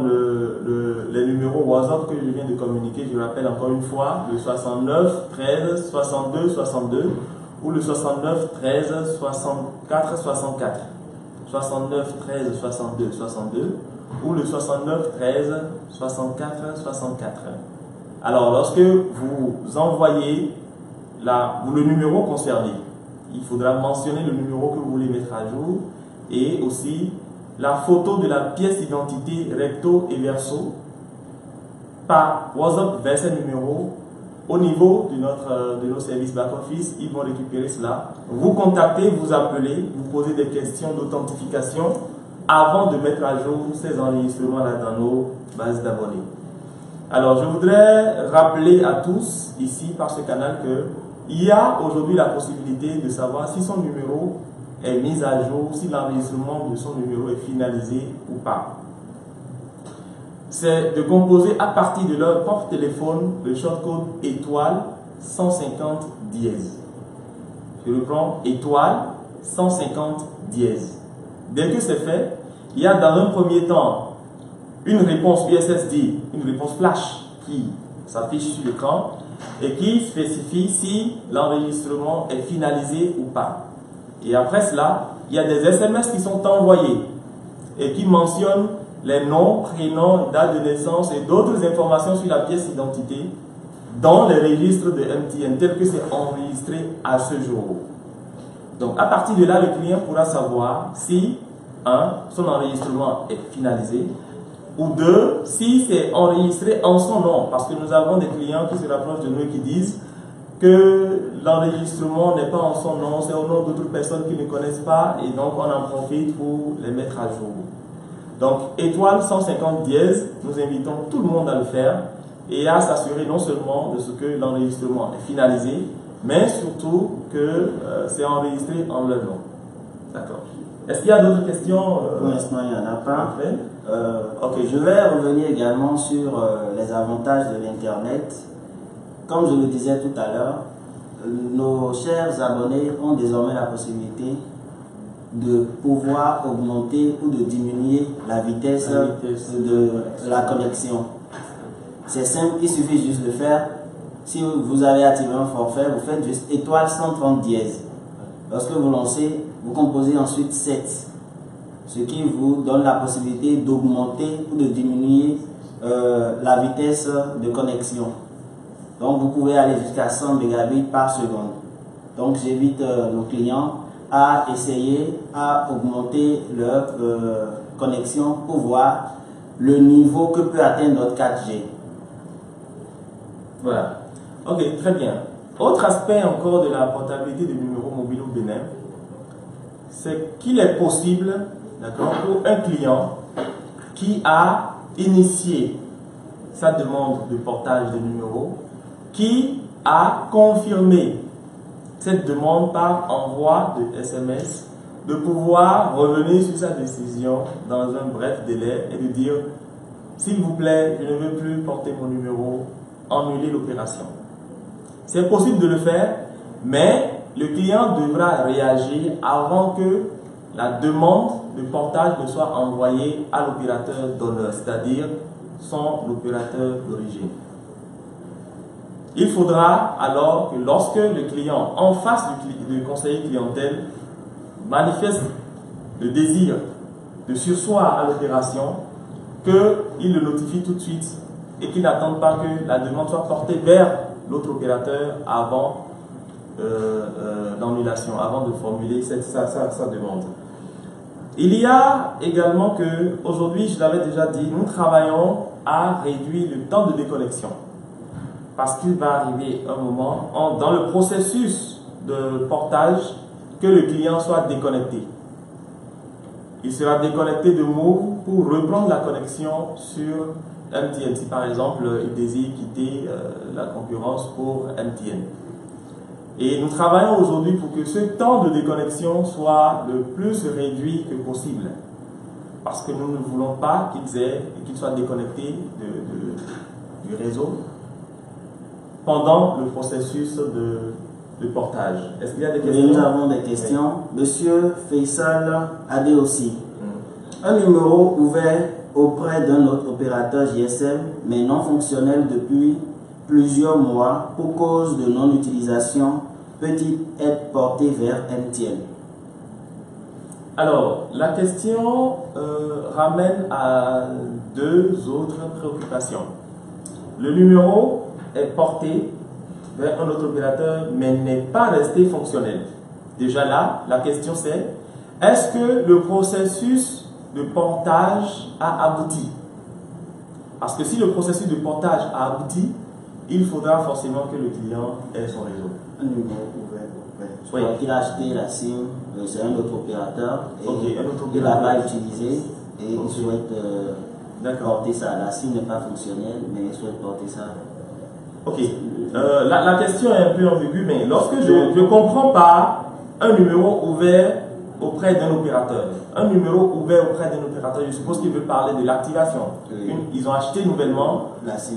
les numéros WhatsApp que je viens de communiquer. Je rappelle encore une fois, le 69 13 62 62 ou le 69 13 64 64. 69 13 62 62 ou le 69 13 64 64. Alors, lorsque vous envoyez le numéro concerné, il faudra mentionner le numéro que vous voulez mettre à jour et aussi la photo de la pièce d'identité recto et verso par WhatsApp vers ce numéro. Au niveau de nos services back-office, ils vont récupérer cela. Vous contactez, vous appelez, vous posez des questions d'authentification avant de mettre à jour ces enregistrements-là dans nos bases d'abonnés. Alors, je voudrais rappeler à tous ici par ce canal qu'il y a aujourd'hui la possibilité de savoir si son numéro est mis à jour, si l'enregistrement de son numéro est finalisé ou pas. C'est de composer à partir de leur propre téléphone le shortcode étoile 150 dièse. Je reprends, étoile 150 dièse. Dès que c'est fait, il y a dans un premier temps une réponse USSD, une réponse flash qui s'affiche sur l'écran et qui spécifie si l'enregistrement est finalisé ou pas. Et après cela, il y a des SMS qui sont envoyés et qui mentionnent les noms, prénoms, date de naissance et d'autres informations sur la pièce d'identité dans les registres de MTN tel que c'est enregistré à ce jour. Donc à partir de là, le client pourra savoir si, 1, son enregistrement est finalisé, ou 2, si c'est enregistré en son nom, parce que nous avons des clients qui se rapprochent de nous et qui disent que l'enregistrement n'est pas en son nom, c'est au nom d'autres personnes qui ne connaissent pas et donc on en profite pour les mettre à jour. Donc étoile 150 dièse, nous invitons tout le monde à le faire et à s'assurer non seulement de ce que l'enregistrement est finalisé, mais surtout que c'est enregistré en leur nom. D'accord. Est-ce qu'il y a d'autres questions Pour l'instant, il n'y en a pas. Ok. Je vais revenir également sur les avantages de l'Internet. Comme je le disais tout à l'heure, nos chers abonnés ont désormais la possibilité de pouvoir augmenter ou de diminuer la vitesse de la connexion. C'est simple, il suffit juste de faire. Si vous avez activé un forfait, vous faites juste étoile 130 dièse. Lorsque vous lancez, vous composez ensuite 7, ce qui vous donne la possibilité d'augmenter ou de diminuer la vitesse de connexion. Donc vous pouvez aller jusqu'à 100 mégabits par seconde. Donc j'invite nos clients à essayer à augmenter leur connexion pour voir le niveau que peut atteindre notre 4G. Voilà. Ok, très bien. Autre aspect encore de la portabilité des numéros mobiles au Bénin, c'est qu'il est possible, d'accord, pour un client qui a initié sa demande de portage de numéro, qui a confirmé cette demande par envoi de SMS, de pouvoir revenir sur sa décision dans un bref délai et de dire s'il vous plaît, je ne veux plus porter mon numéro, annulez l'opération. C'est possible de le faire, mais le client devra réagir avant que la demande de portage ne soit envoyée à l'opérateur donneur, c'est-à-dire son opérateur d'origine. Il faudra alors que lorsque le client, en face du conseiller clientèle, manifeste le désir de surseoir à l'opération, qu'il le notifie tout de suite et qu'il n'attende pas que la demande soit portée vers l'autre opérateur avant l'annulation, avant de formuler sa demande. Il y a également que, aujourd'hui, je l'avais déjà dit, nous travaillons à réduire le temps de déconnexion. Parce qu'il va arriver un moment, dans le processus de portage, que le client soit déconnecté. Il sera déconnecté de Move pour reprendre la connexion sur MTN. Si par exemple, il désire quitter la concurrence pour MTN. Et nous travaillons aujourd'hui pour que ce temps de déconnexion soit le plus réduit que possible. Parce que nous ne voulons pas qu'ils soient déconnectés du réseau pendant le processus de portage. Est-ce qu'il y a des questions? Oui, nous avons des questions. Oui. Monsieur Faisal Adé aussi. Un numéro ouvert auprès d'un autre opérateur GSM, mais non fonctionnel depuis plusieurs mois pour cause de non-utilisation, peut-il être porté vers MTN? Alors, la question ramène à deux autres préoccupations. Le numéro est porté vers un autre opérateur, mais n'est pas resté fonctionnel. Déjà là, la question c'est, est-ce que le processus de portage a abouti? Parce que si le processus de portage a abouti, il faudra forcément que le client ait son réseau. Un numéro ouvert. Oui. Il a acheté la SIM, c'est un autre opérateur, et il l'a pas utilisé, et il souhaite porter ça. La SIM n'est pas fonctionnelle, mais il souhaite porter ça. Ok. La question est un peu ambiguë, mais lorsque je ne comprends pas un numéro ouvert auprès d'un opérateur, je suppose qu'il veut parler de l'activation. Oui. Ils ont acheté nouvellement la SIM.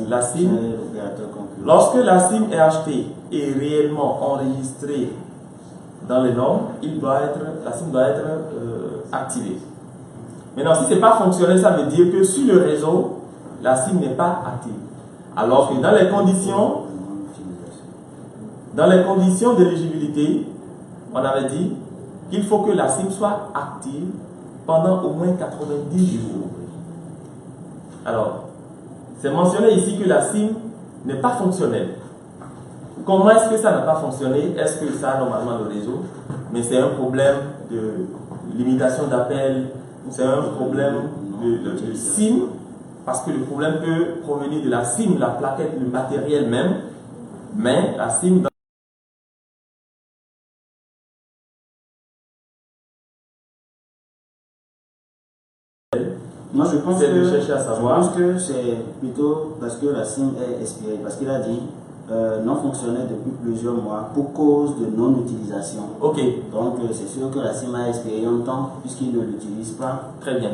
Lorsque la SIM est achetée et réellement enregistrée dans les normes, la SIM doit être activée. Maintenant, si ce n'est pas fonctionnel, ça veut dire que sur le réseau, la SIM n'est pas active. Alors que dans les conditions d'éligibilité, on avait dit qu'il faut que la SIM soit active pendant au moins 90 jours. Alors, c'est mentionné ici que la SIM n'est pas fonctionnelle. Comment est-ce que ça n'a pas fonctionné? Est-ce que ça a normalement le réseau? Mais c'est un problème de limitation d'appel, c'est un problème de SIM, parce que le problème peut provenir de la SIM, la plaquette, le matériel même, mais la SIM Moi, je pense de chercher à savoir. Je pense que c'est plutôt parce que la SIM est expirée, parce qu'il a dit non fonctionnait depuis plusieurs mois pour cause de non-utilisation. Ok. Donc, c'est sûr que la SIM a expiré longtemps puisqu'il ne l'utilise pas. Très bien.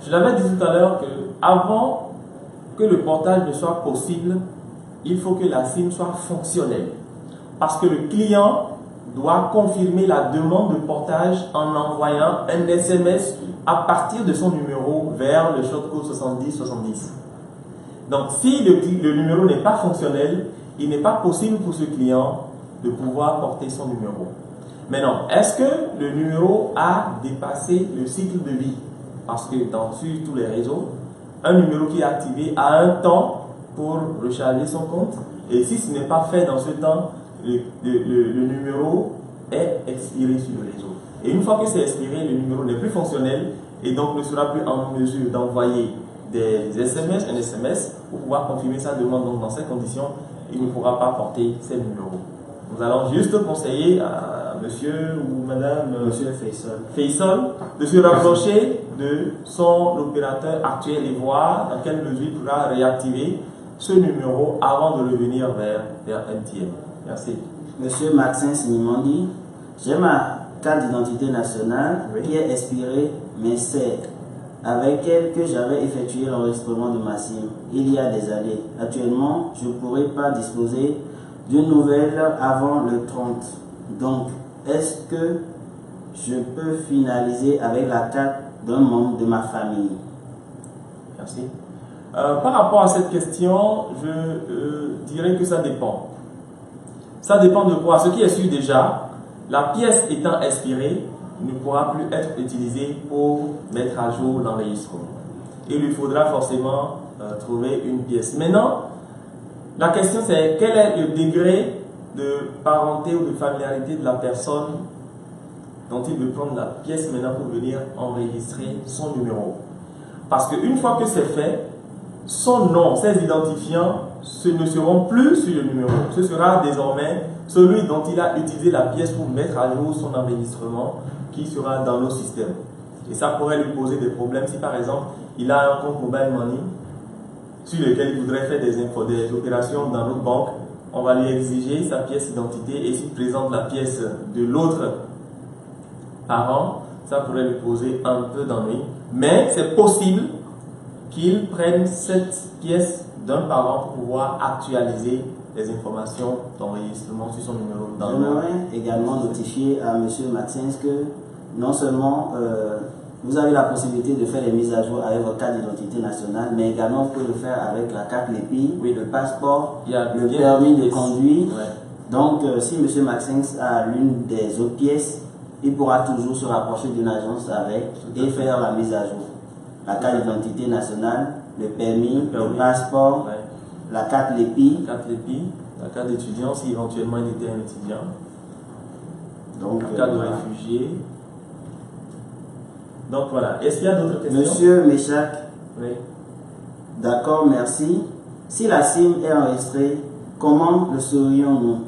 Je l'avais dit tout à l'heure que avant que le portage ne soit possible, il faut que la SIM soit fonctionnelle. Parce que le client doit confirmer la demande de portage en envoyant un SMS à partir de son numéro vers le shortcode 7070. Donc, si le numéro n'est pas fonctionnel, il n'est pas possible pour ce client de pouvoir porter son numéro. Maintenant, est-ce que le numéro a dépassé le cycle de vie? Parce que sur tous les réseaux, un numéro qui est activé a un temps pour recharger son compte. Et si ce n'est pas fait dans ce temps, le numéro est expiré sur le réseau. Et une fois que c'est expiré, le numéro n'est plus fonctionnel et donc ne sera plus en mesure d'envoyer un SMS pour pouvoir confirmer sa demande. Donc dans ces conditions, il ne pourra pas porter ces numéros. Nous allons juste conseiller à monsieur ou madame Monsieur Faisal de se rapprocher de son opérateur actuel et voir dans quelle mesure il pourra réactiver ce numéro avant de revenir vers MTN. Merci. Monsieur Maxence Nimandi, j'ai ma carte d'identité nationale qui est expirée, mais c'est avec elle que j'avais effectué l'enregistrement de ma SIM il y a des années. Actuellement, je ne pourrais pas disposer d'une nouvelle avant le 30. Donc, est-ce que je peux finaliser avec la carte d'un membre de ma famille? Merci. Par rapport à cette question, je dirais que ça dépend. Ça dépend de quoi? Ce qui est sûr déjà, la pièce étant expirée, ne pourra plus être utilisée pour mettre à jour l'enregistrement. Il lui faudra forcément trouver une pièce. Maintenant, la question c'est quel est le degré de parenté ou de familiarité de la personne dont il veut prendre la pièce maintenant pour venir enregistrer son numéro. Parce qu'une fois que c'est fait, son nom, ses identifiants, ce ne seront plus sur le numéro. Ce sera désormais celui dont il a utilisé la pièce pour mettre à jour son enregistrement qui sera dans nos systèmes. Et ça pourrait lui poser des problèmes si par exemple il a un compte Mobile Money sur lequel il voudrait faire des opérations dans notre banque. On va lui exiger sa pièce d'identité et s'il présente la pièce de l'autre parent, ça pourrait lui poser un peu d'ennui. Mais c'est possible qu'il prenne cette pièce d'un parent pour pouvoir actualiser les informations d'enregistrement sur son numéro. J'aimerais également notifier à M. Maxence que non seulement vous avez la possibilité de faire les mises à jour avec votre carte d'identité nationale, mais également vous pouvez le faire avec la carte LEPI, le passeport, le permis de conduire. Ouais. Donc, si M. Maxence a l'une des autres pièces, il pourra toujours se rapprocher d'une agence avec et faire la mise à jour. La carte d'identité nationale, le permis, le passeport, la carte LEPI. La carte d'étudiant si éventuellement il était un étudiant. Donc, la carte de réfugié. Donc voilà. Est-ce qu'il y a d'autres questions? Monsieur Méchac. Oui. D'accord, merci. Si la SIM est enregistrée, comment le saurions-nous?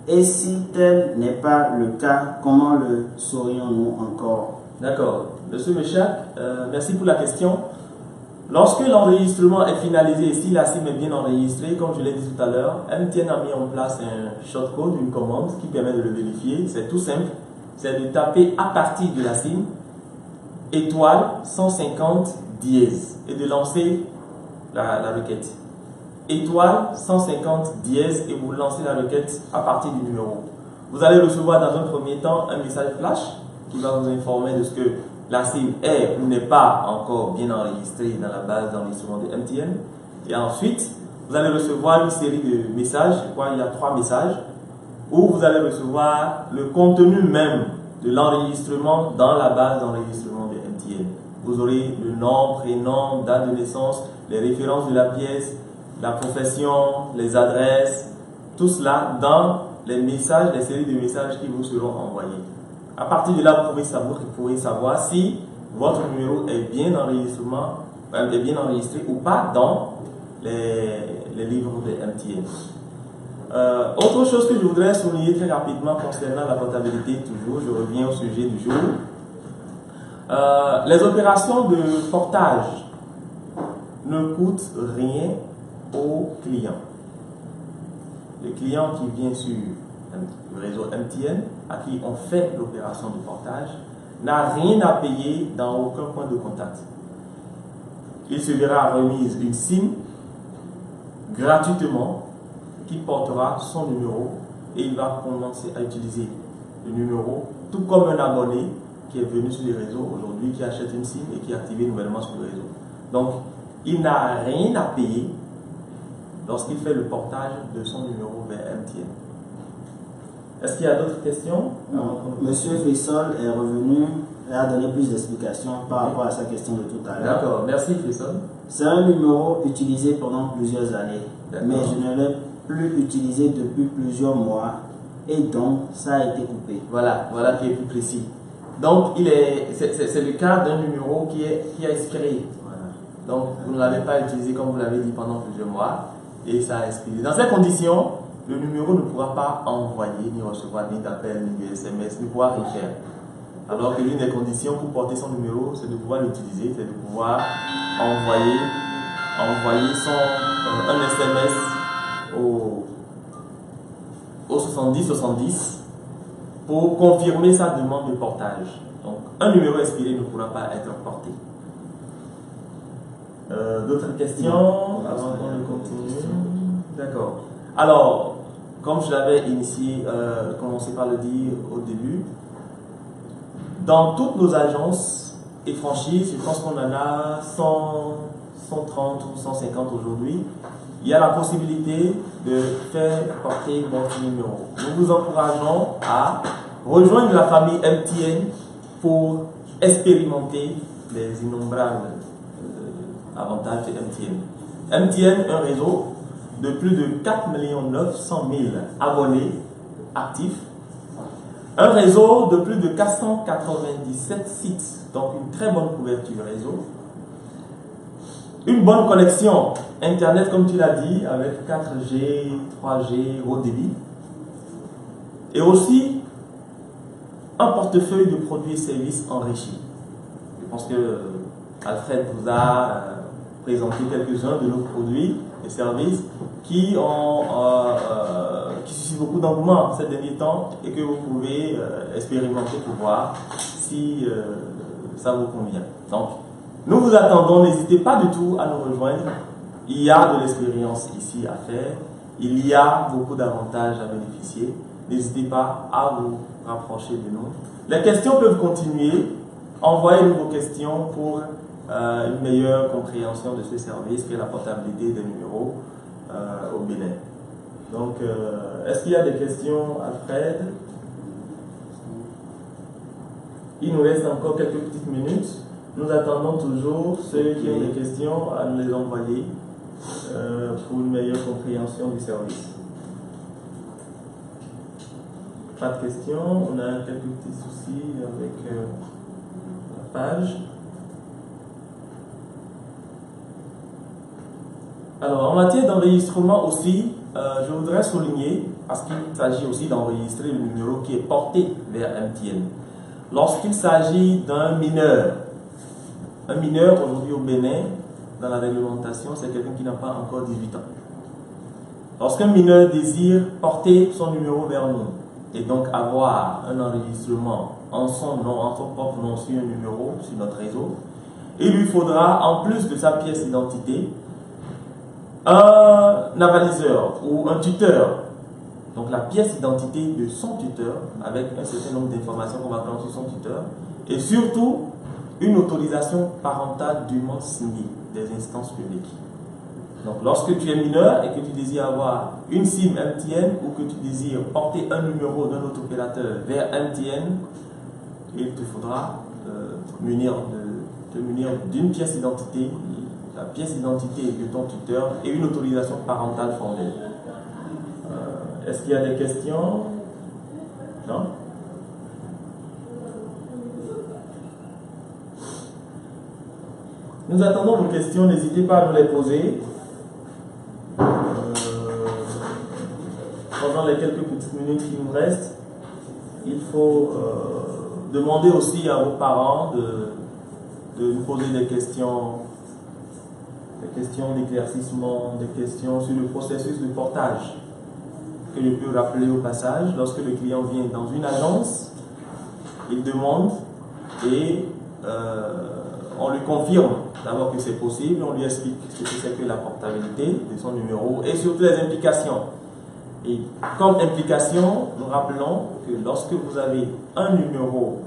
Et si tel n'est pas le cas, comment le saurions-nous encore? D'accord. Monsieur Méchac, merci pour la question. Lorsque l'enregistrement est finalisé et si la SIM est bien enregistrée, comme je l'ai dit tout à l'heure, MTN a mis en place un shortcode, une commande qui permet de le vérifier. C'est tout simple. C'est de taper à partir de la SIM étoile 150 dièse et de lancer la requête. Étoile 150 dièse et vous lancez la requête à partir du numéro. Vous allez recevoir dans un premier temps un message flash qui va vous informer de ce que la SIM est ou n'est pas encore bien enregistrée dans la base d'enregistrement de MTN. Et ensuite, vous allez recevoir une série de messages, je crois qu'il y a 3 messages, où vous allez recevoir le contenu même de l'enregistrement dans la base d'enregistrement de MTN. Vous aurez le nom, prénom, date de naissance, les références de la pièce, la profession, les adresses, tout cela dans les messages, les séries de messages qui vous seront envoyés. À partir de là, vous pouvez savoir si votre numéro est bien enregistré ou pas dans les livres de MTN. Autre chose que je voudrais souligner très rapidement concernant la portabilité, toujours, je reviens au sujet du jour. Les opérations de portage ne coûtent rien au client. Le client qui vient sur le réseau MTN, à qui on fait l'opération de portage, n'a rien à payer dans aucun point de contact. Il se verra remise une SIM gratuitement qui portera son numéro et il va commencer à utiliser le numéro tout comme un abonné qui est venu sur les réseaux aujourd'hui, qui achète une SIM et qui est activé nouvellement sur le réseau. Donc, il n'a rien à payer lorsqu'il fait le portage de son numéro vers MTN. Est-ce qu'il y a d'autres questions? Non. Monsieur Faisal est revenu et a donné plus d'explications par rapport à sa question de tout à l'heure. D'accord, merci Faisal. C'est un numéro utilisé pendant plusieurs années, mais je ne l'ai plus utilisé depuis plusieurs mois et donc ça a été coupé. Voilà qui est plus précis. Donc c'est le cas d'un numéro qui a expiré. Voilà. Donc vous ne l'avez pas utilisé comme vous l'avez dit pendant plusieurs mois et ça a expiré. Dans ces conditions, le numéro ne pourra pas envoyer, ni recevoir, ni d'appel, ni de SMS, ne pourra rien faire. Alors que l'une des conditions pour porter son numéro, c'est de pouvoir l'utiliser, c'est de pouvoir envoyer un SMS au 70-70 pour confirmer sa demande de portage. Donc, un numéro expiré ne pourra pas être porté. D'autres questions avant qu'on ne continue? D'accord. Alors, comme je l'avais commencé par le dire au début, dans toutes nos agences et franchises, je pense qu'on en a 130 ou 150 aujourd'hui, il y a la possibilité de faire porter votre numéro. Nous vous encourageons à rejoindre la famille MTN pour expérimenter les innombrables avantages de MTN. MTN, un réseau de plus de 4 900 000 abonnés actifs, un réseau de plus de 497 sites, donc une très bonne couverture réseau, une bonne connexion Internet, comme tu l'as dit, avec 4G, 3G, haut débit, et aussi un portefeuille de produits et services enrichis. Je pense que Alfred vous a présenté quelques-uns de nos produits et services qui suscitent beaucoup d'engouement ces derniers temps et que vous pouvez expérimenter pour voir si ça vous convient. Donc, nous vous attendons, n'hésitez pas du tout à nous rejoindre. Il y a de l'expérience ici à faire, il y a beaucoup d'avantages à bénéficier. N'hésitez pas à vous rapprocher de nous. Les questions peuvent continuer. Envoyez-nous vos questions pour une meilleure compréhension de ce service qui est la portabilité des numéros au Bénin. Donc, est-ce qu'il y a des questions, Alfred? Il nous reste encore quelques petites minutes. Nous attendons toujours ceux qui ont des questions à nous les envoyer pour une meilleure compréhension du service. Pas de questions. On a quelques petits soucis avec la page. Alors, en matière d'enregistrement aussi, je voudrais souligner, parce qu'il s'agit aussi d'enregistrer le numéro qui est porté vers MTN. Lorsqu'il s'agit d'un mineur aujourd'hui au Bénin, dans la réglementation, c'est quelqu'un qui n'a pas encore 18 ans. Lorsqu'un mineur désire porter son numéro vers nous, et donc avoir un enregistrement en son nom, en son propre nom sur un numéro, sur notre réseau, il lui faudra, en plus de sa pièce d'identité, un avaliseur ou un tuteur. Donc la pièce d'identité de son tuteur, avec un certain nombre d'informations qu'on va prendre sur son tuteur, et surtout une autorisation parentale dûment signée des instances publiques. Donc lorsque tu es mineur et que tu désires avoir une SIM MTN ou que tu désires porter un numéro d'un autre opérateur vers MTN, il te faudra te munir d'une pièce d'identité, la pièce d'identité de ton tuteur et une autorisation parentale formelle. Est-ce qu'il y a des questions? Non? Nous attendons vos questions, n'hésitez pas à nous les poser. Pendant les quelques petites minutes qui nous restent, il faut demander aussi à vos parents de nous poser des questions d'éclaircissement, des questions sur le processus de portage, que je peux rappeler au passage. Lorsque le client vient dans une agence, il demande et on lui confirme d'abord que c'est possible, on lui explique ce que c'est que la portabilité de son numéro et surtout les implications. Et comme implication, nous rappelons que lorsque vous avez un numéro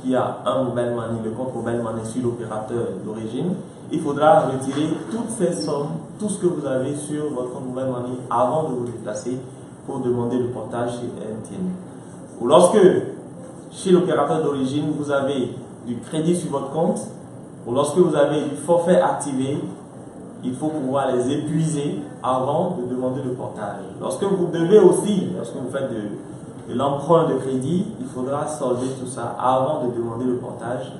qui a un mobile money, le compte mobile money sur l'opérateur d'origine, il faudra retirer toutes ces sommes, tout ce que vous avez sur votre compte mobile money avant de vous déplacer pour demander le portage chez MTN. Ou lorsque chez l'opérateur d'origine vous avez du crédit sur votre compte, ou lorsque vous avez du forfait activé, il faut pouvoir les épuiser avant de demander le portage. Lorsque vous devez aussi, lorsque vous faites de l'emprunt de crédit, il faudra solder tout ça avant de demander le portage.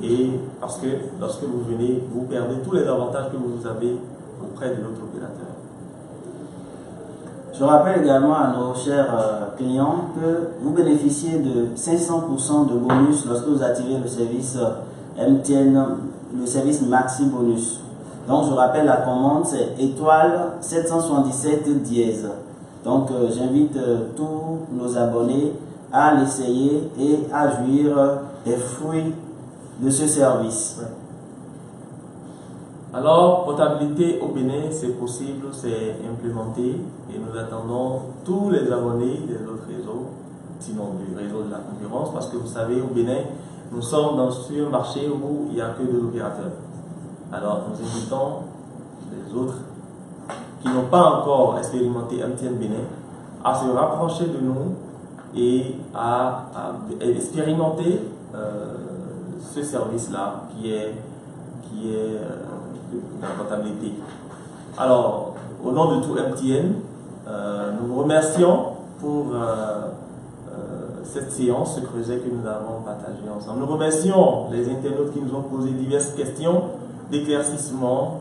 Et parce que lorsque vous venez, vous perdez tous les avantages que vous avez auprès de l'autre opérateur. Je rappelle également à nos chers clients que vous bénéficiez de 500% de bonus lorsque vous activez le service MTN, le service Maxi Bonus. Donc je rappelle la commande, c'est étoile 777 dièse. Donc j'invite tous nos abonnés à l'essayer et à jouir des fruits de ce service. Ouais. Alors, portabilité au Bénin, c'est possible, c'est implémenté et nous attendons tous les abonnés des autres réseaux, sinon du réseau de la concurrence, parce que vous savez, au Bénin, nous sommes sur un marché où il n'y a que deux opérateurs. Alors, nous invitons les autres qui n'ont pas encore expérimenté MTN Bénin à se rapprocher de nous et à expérimenter ce service-là qui est la portabilité. Alors, au nom de tout MTN, nous vous remercions pour cette séance, ce creuset que nous avons partagé ensemble. Nous remercions les internautes qui nous ont posé diverses questions d'éclaircissement.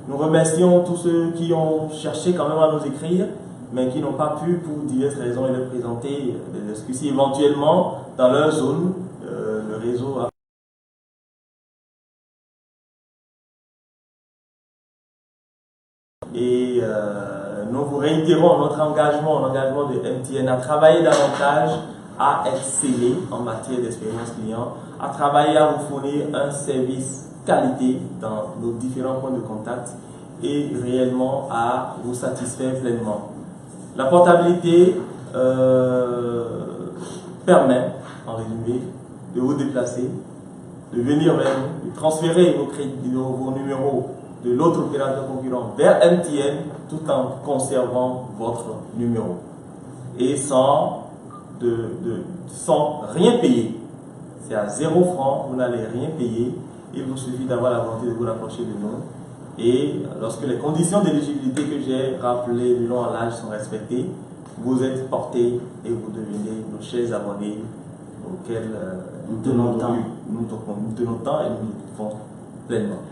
Nous remercions tous ceux qui ont cherché quand même à nous écrire, mais qui n'ont pas pu, pour diverses raisons, et leur présenter des excuses. Si éventuellement, dans leur zone, le réseau a et nous vous réitérons notre engagement, l'engagement de MTN à travailler davantage, à exceller en matière d'expérience client, à travailler à vous fournir un service qualité dans nos différents points de contact et réellement à vous satisfaire pleinement. La portabilité permet, en résumé, de vous déplacer, de venir vers nous, de transférer vos numéros de l'autre opérateur concurrent vers MTN tout en conservant votre numéro et sans rien payer. C'est à 0 francs, vous n'allez rien payer. Il vous suffit d'avoir la volonté de vous rapprocher de nous. Et lorsque les conditions d'éligibilité que j'ai rappelées du long à large sont respectées, vous êtes portés et vous devenez nos chers abonnés auxquels nous tenons tant et nous nous font pleinement.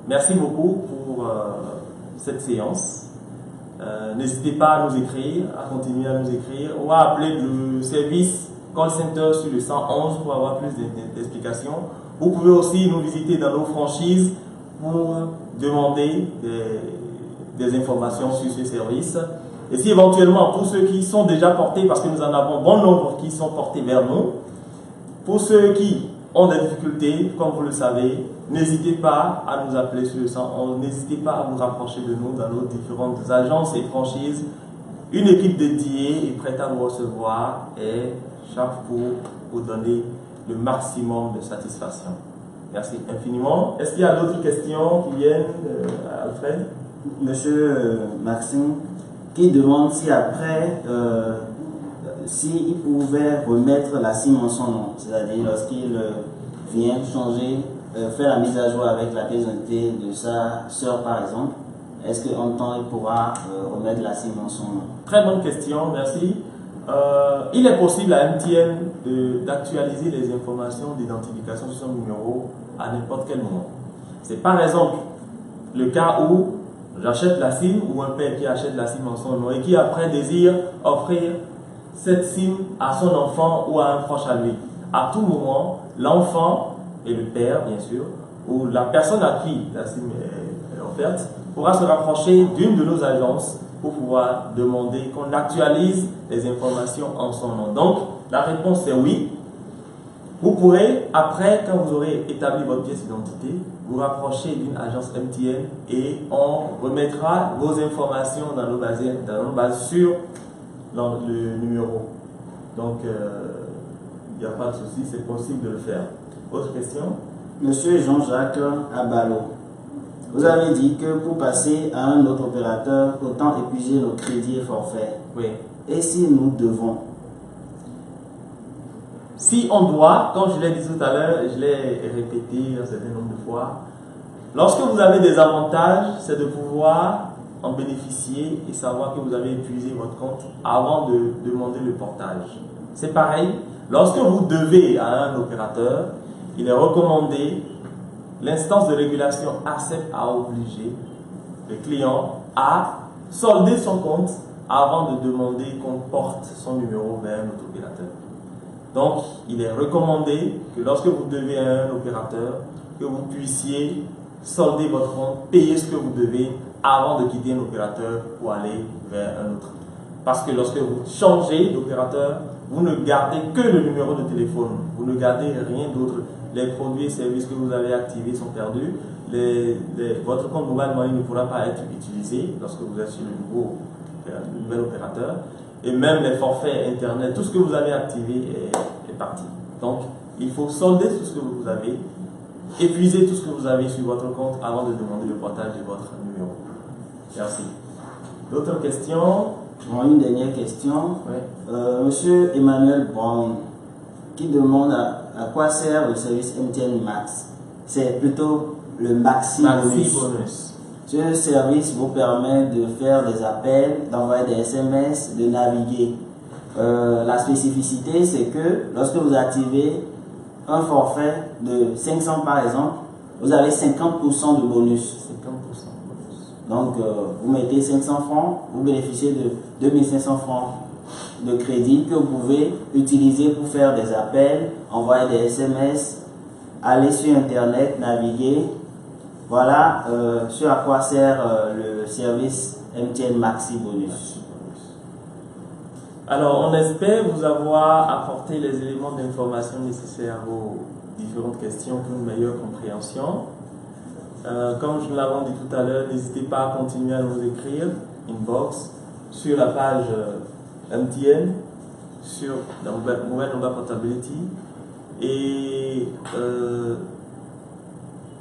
Merci beaucoup pour cette séance. N'hésitez pas à nous écrire, à continuer à nous écrire ou à appeler le service call center sur le 111 pour avoir plus d'explications. Vous pouvez aussi nous visiter dans nos franchises pour demander des informations sur ce service. Et si éventuellement, pour ceux qui sont déjà portés, parce que nous en avons bon nombre qui sont portés vers nous, pour ceux qui ont des difficultés, comme vous le savez, n'hésitez pas à nous appeler sur le 111, n'hésitez pas à vous rapprocher de nous dans nos différentes agences et franchises. Une équipe dédiée est prête à vous recevoir et cherche pour vous donner le maximum de satisfaction. Merci infiniment. Est-ce qu'il y a d'autres questions qui viennent, Alfred? Monsieur Maxime, qui demande si après, s'il pouvait remettre la SIM en son nom, c'est-à-dire lorsqu'il vient changer, faire la mise à jour avec la pièce d'identité de sa soeur par exemple, est-ce qu'en temps il pourra remettre la SIM en son nom? Très bonne question, merci. Il est possible à MTN d'actualiser les informations d'identification sur son numéro à n'importe quel moment. C'est par exemple le cas où j'achète la SIM ou un père qui achète la SIM en son nom et qui après désire offrir cette SIM à son enfant ou à un proche à lui. À tout moment, l'enfant et le père, bien sûr, ou la personne à qui la SIM est offerte, pourra se rapprocher d'une de nos agences pour pouvoir demander qu'on actualise les informations en son nom. Donc, la réponse est oui. Vous pourrez, après, quand vous aurez établi votre pièce d'identité, vous rapprocher d'une agence MTN et on remettra vos informations dans nos bases sur le numéro. Donc, il n'y a pas de souci, c'est possible de le faire. Autre question? Monsieur Jean-Jacques Abalo, vous avez dit que pour passer à un autre opérateur, autant épuiser nos crédits et forfaits. Oui. Et si nous devons? Si on doit, comme je l'ai dit tout à l'heure, je l'ai répété un certain nombre de fois, lorsque vous avez des avantages, c'est de pouvoir en bénéficier et savoir que vous avez épuisé votre compte avant de demander le portage. C'est pareil, lorsque vous devez à un opérateur, il est recommandé, l'instance de régulation ARCEP a obligé le client à solder son compte avant de demander qu'on porte son numéro vers un autre opérateur. Donc, il est recommandé que lorsque vous devez à un opérateur, que vous puissiez solder votre compte, payer ce que vous devez avant de quitter un opérateur pour aller vers un autre. Parce que lorsque vous changez d'opérateur, vous ne gardez que le numéro de téléphone, vous ne gardez rien d'autre. Les produits et services que vous avez activés sont perdus. Votre compte Mobile Money ne pourra pas être utilisé lorsque vous êtes sur le nouvel opérateur. Et même les forfaits Internet, tout ce que vous avez activé est parti. Donc, il faut solder tout ce que vous avez, épuiser tout ce que vous avez sur votre compte avant de demander le portage de votre numéro. Merci. D'autres questions? Bon, une dernière question. Oui. Monsieur Emmanuel Brown, qui demande à quoi sert le service MTN Max. C'est plutôt le Maxi Bonus. Ce service vous permet de faire des appels, d'envoyer des SMS, de naviguer. La spécificité, c'est que lorsque vous activez un forfait de 500 par exemple, vous avez 50% de bonus. 50% Donc, vous mettez 500 francs, vous bénéficiez de 2500 francs de crédit que vous pouvez utiliser pour faire des appels, envoyer des SMS, aller sur Internet, naviguer. Voilà ce à quoi sert le service MTN Maxi Bonus. Alors, on espère vous avoir apporté les éléments d'information nécessaires à vos différentes questions pour une meilleure compréhension. Comme je l'avais dit tout à l'heure, n'hésitez pas à continuer à nous écrire inbox sur la page MTN, sur la Mobile Number Portability, et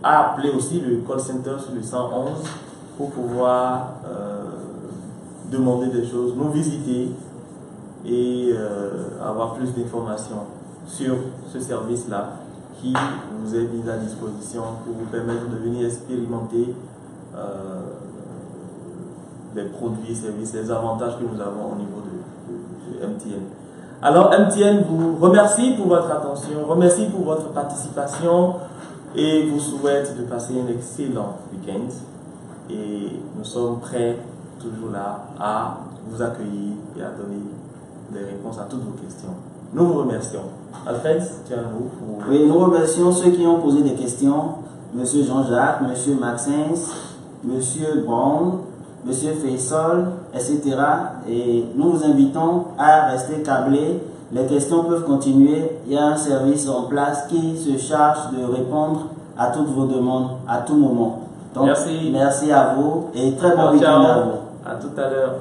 à appeler aussi le call center sur le 111 pour pouvoir demander des choses, nous visiter et avoir plus d'informations sur ce service-là qui vous est mis à disposition pour vous permettre de venir expérimenter les produits, services, les avantages que nous avons au niveau de MTN. Alors MTN vous remercie pour votre attention, remercie pour votre participation et vous souhaite de passer un excellent week-end. Et nous sommes prêts, toujours là, à vous accueillir et à donner des réponses à toutes vos questions. Nous vous remercions. Alfred, tu as un mot pour... Oui, nous remercions ceux qui ont posé des questions. Monsieur Jean-Jacques, Monsieur Maxence, Monsieur Brown, Monsieur Faisal, etc. Et nous vous invitons à rester câblés. Les questions peuvent continuer. Il y a un service en place qui se charge de répondre à toutes vos demandes à tout moment. Donc, merci à vous et très bon week-end à vous. À tout à l'heure.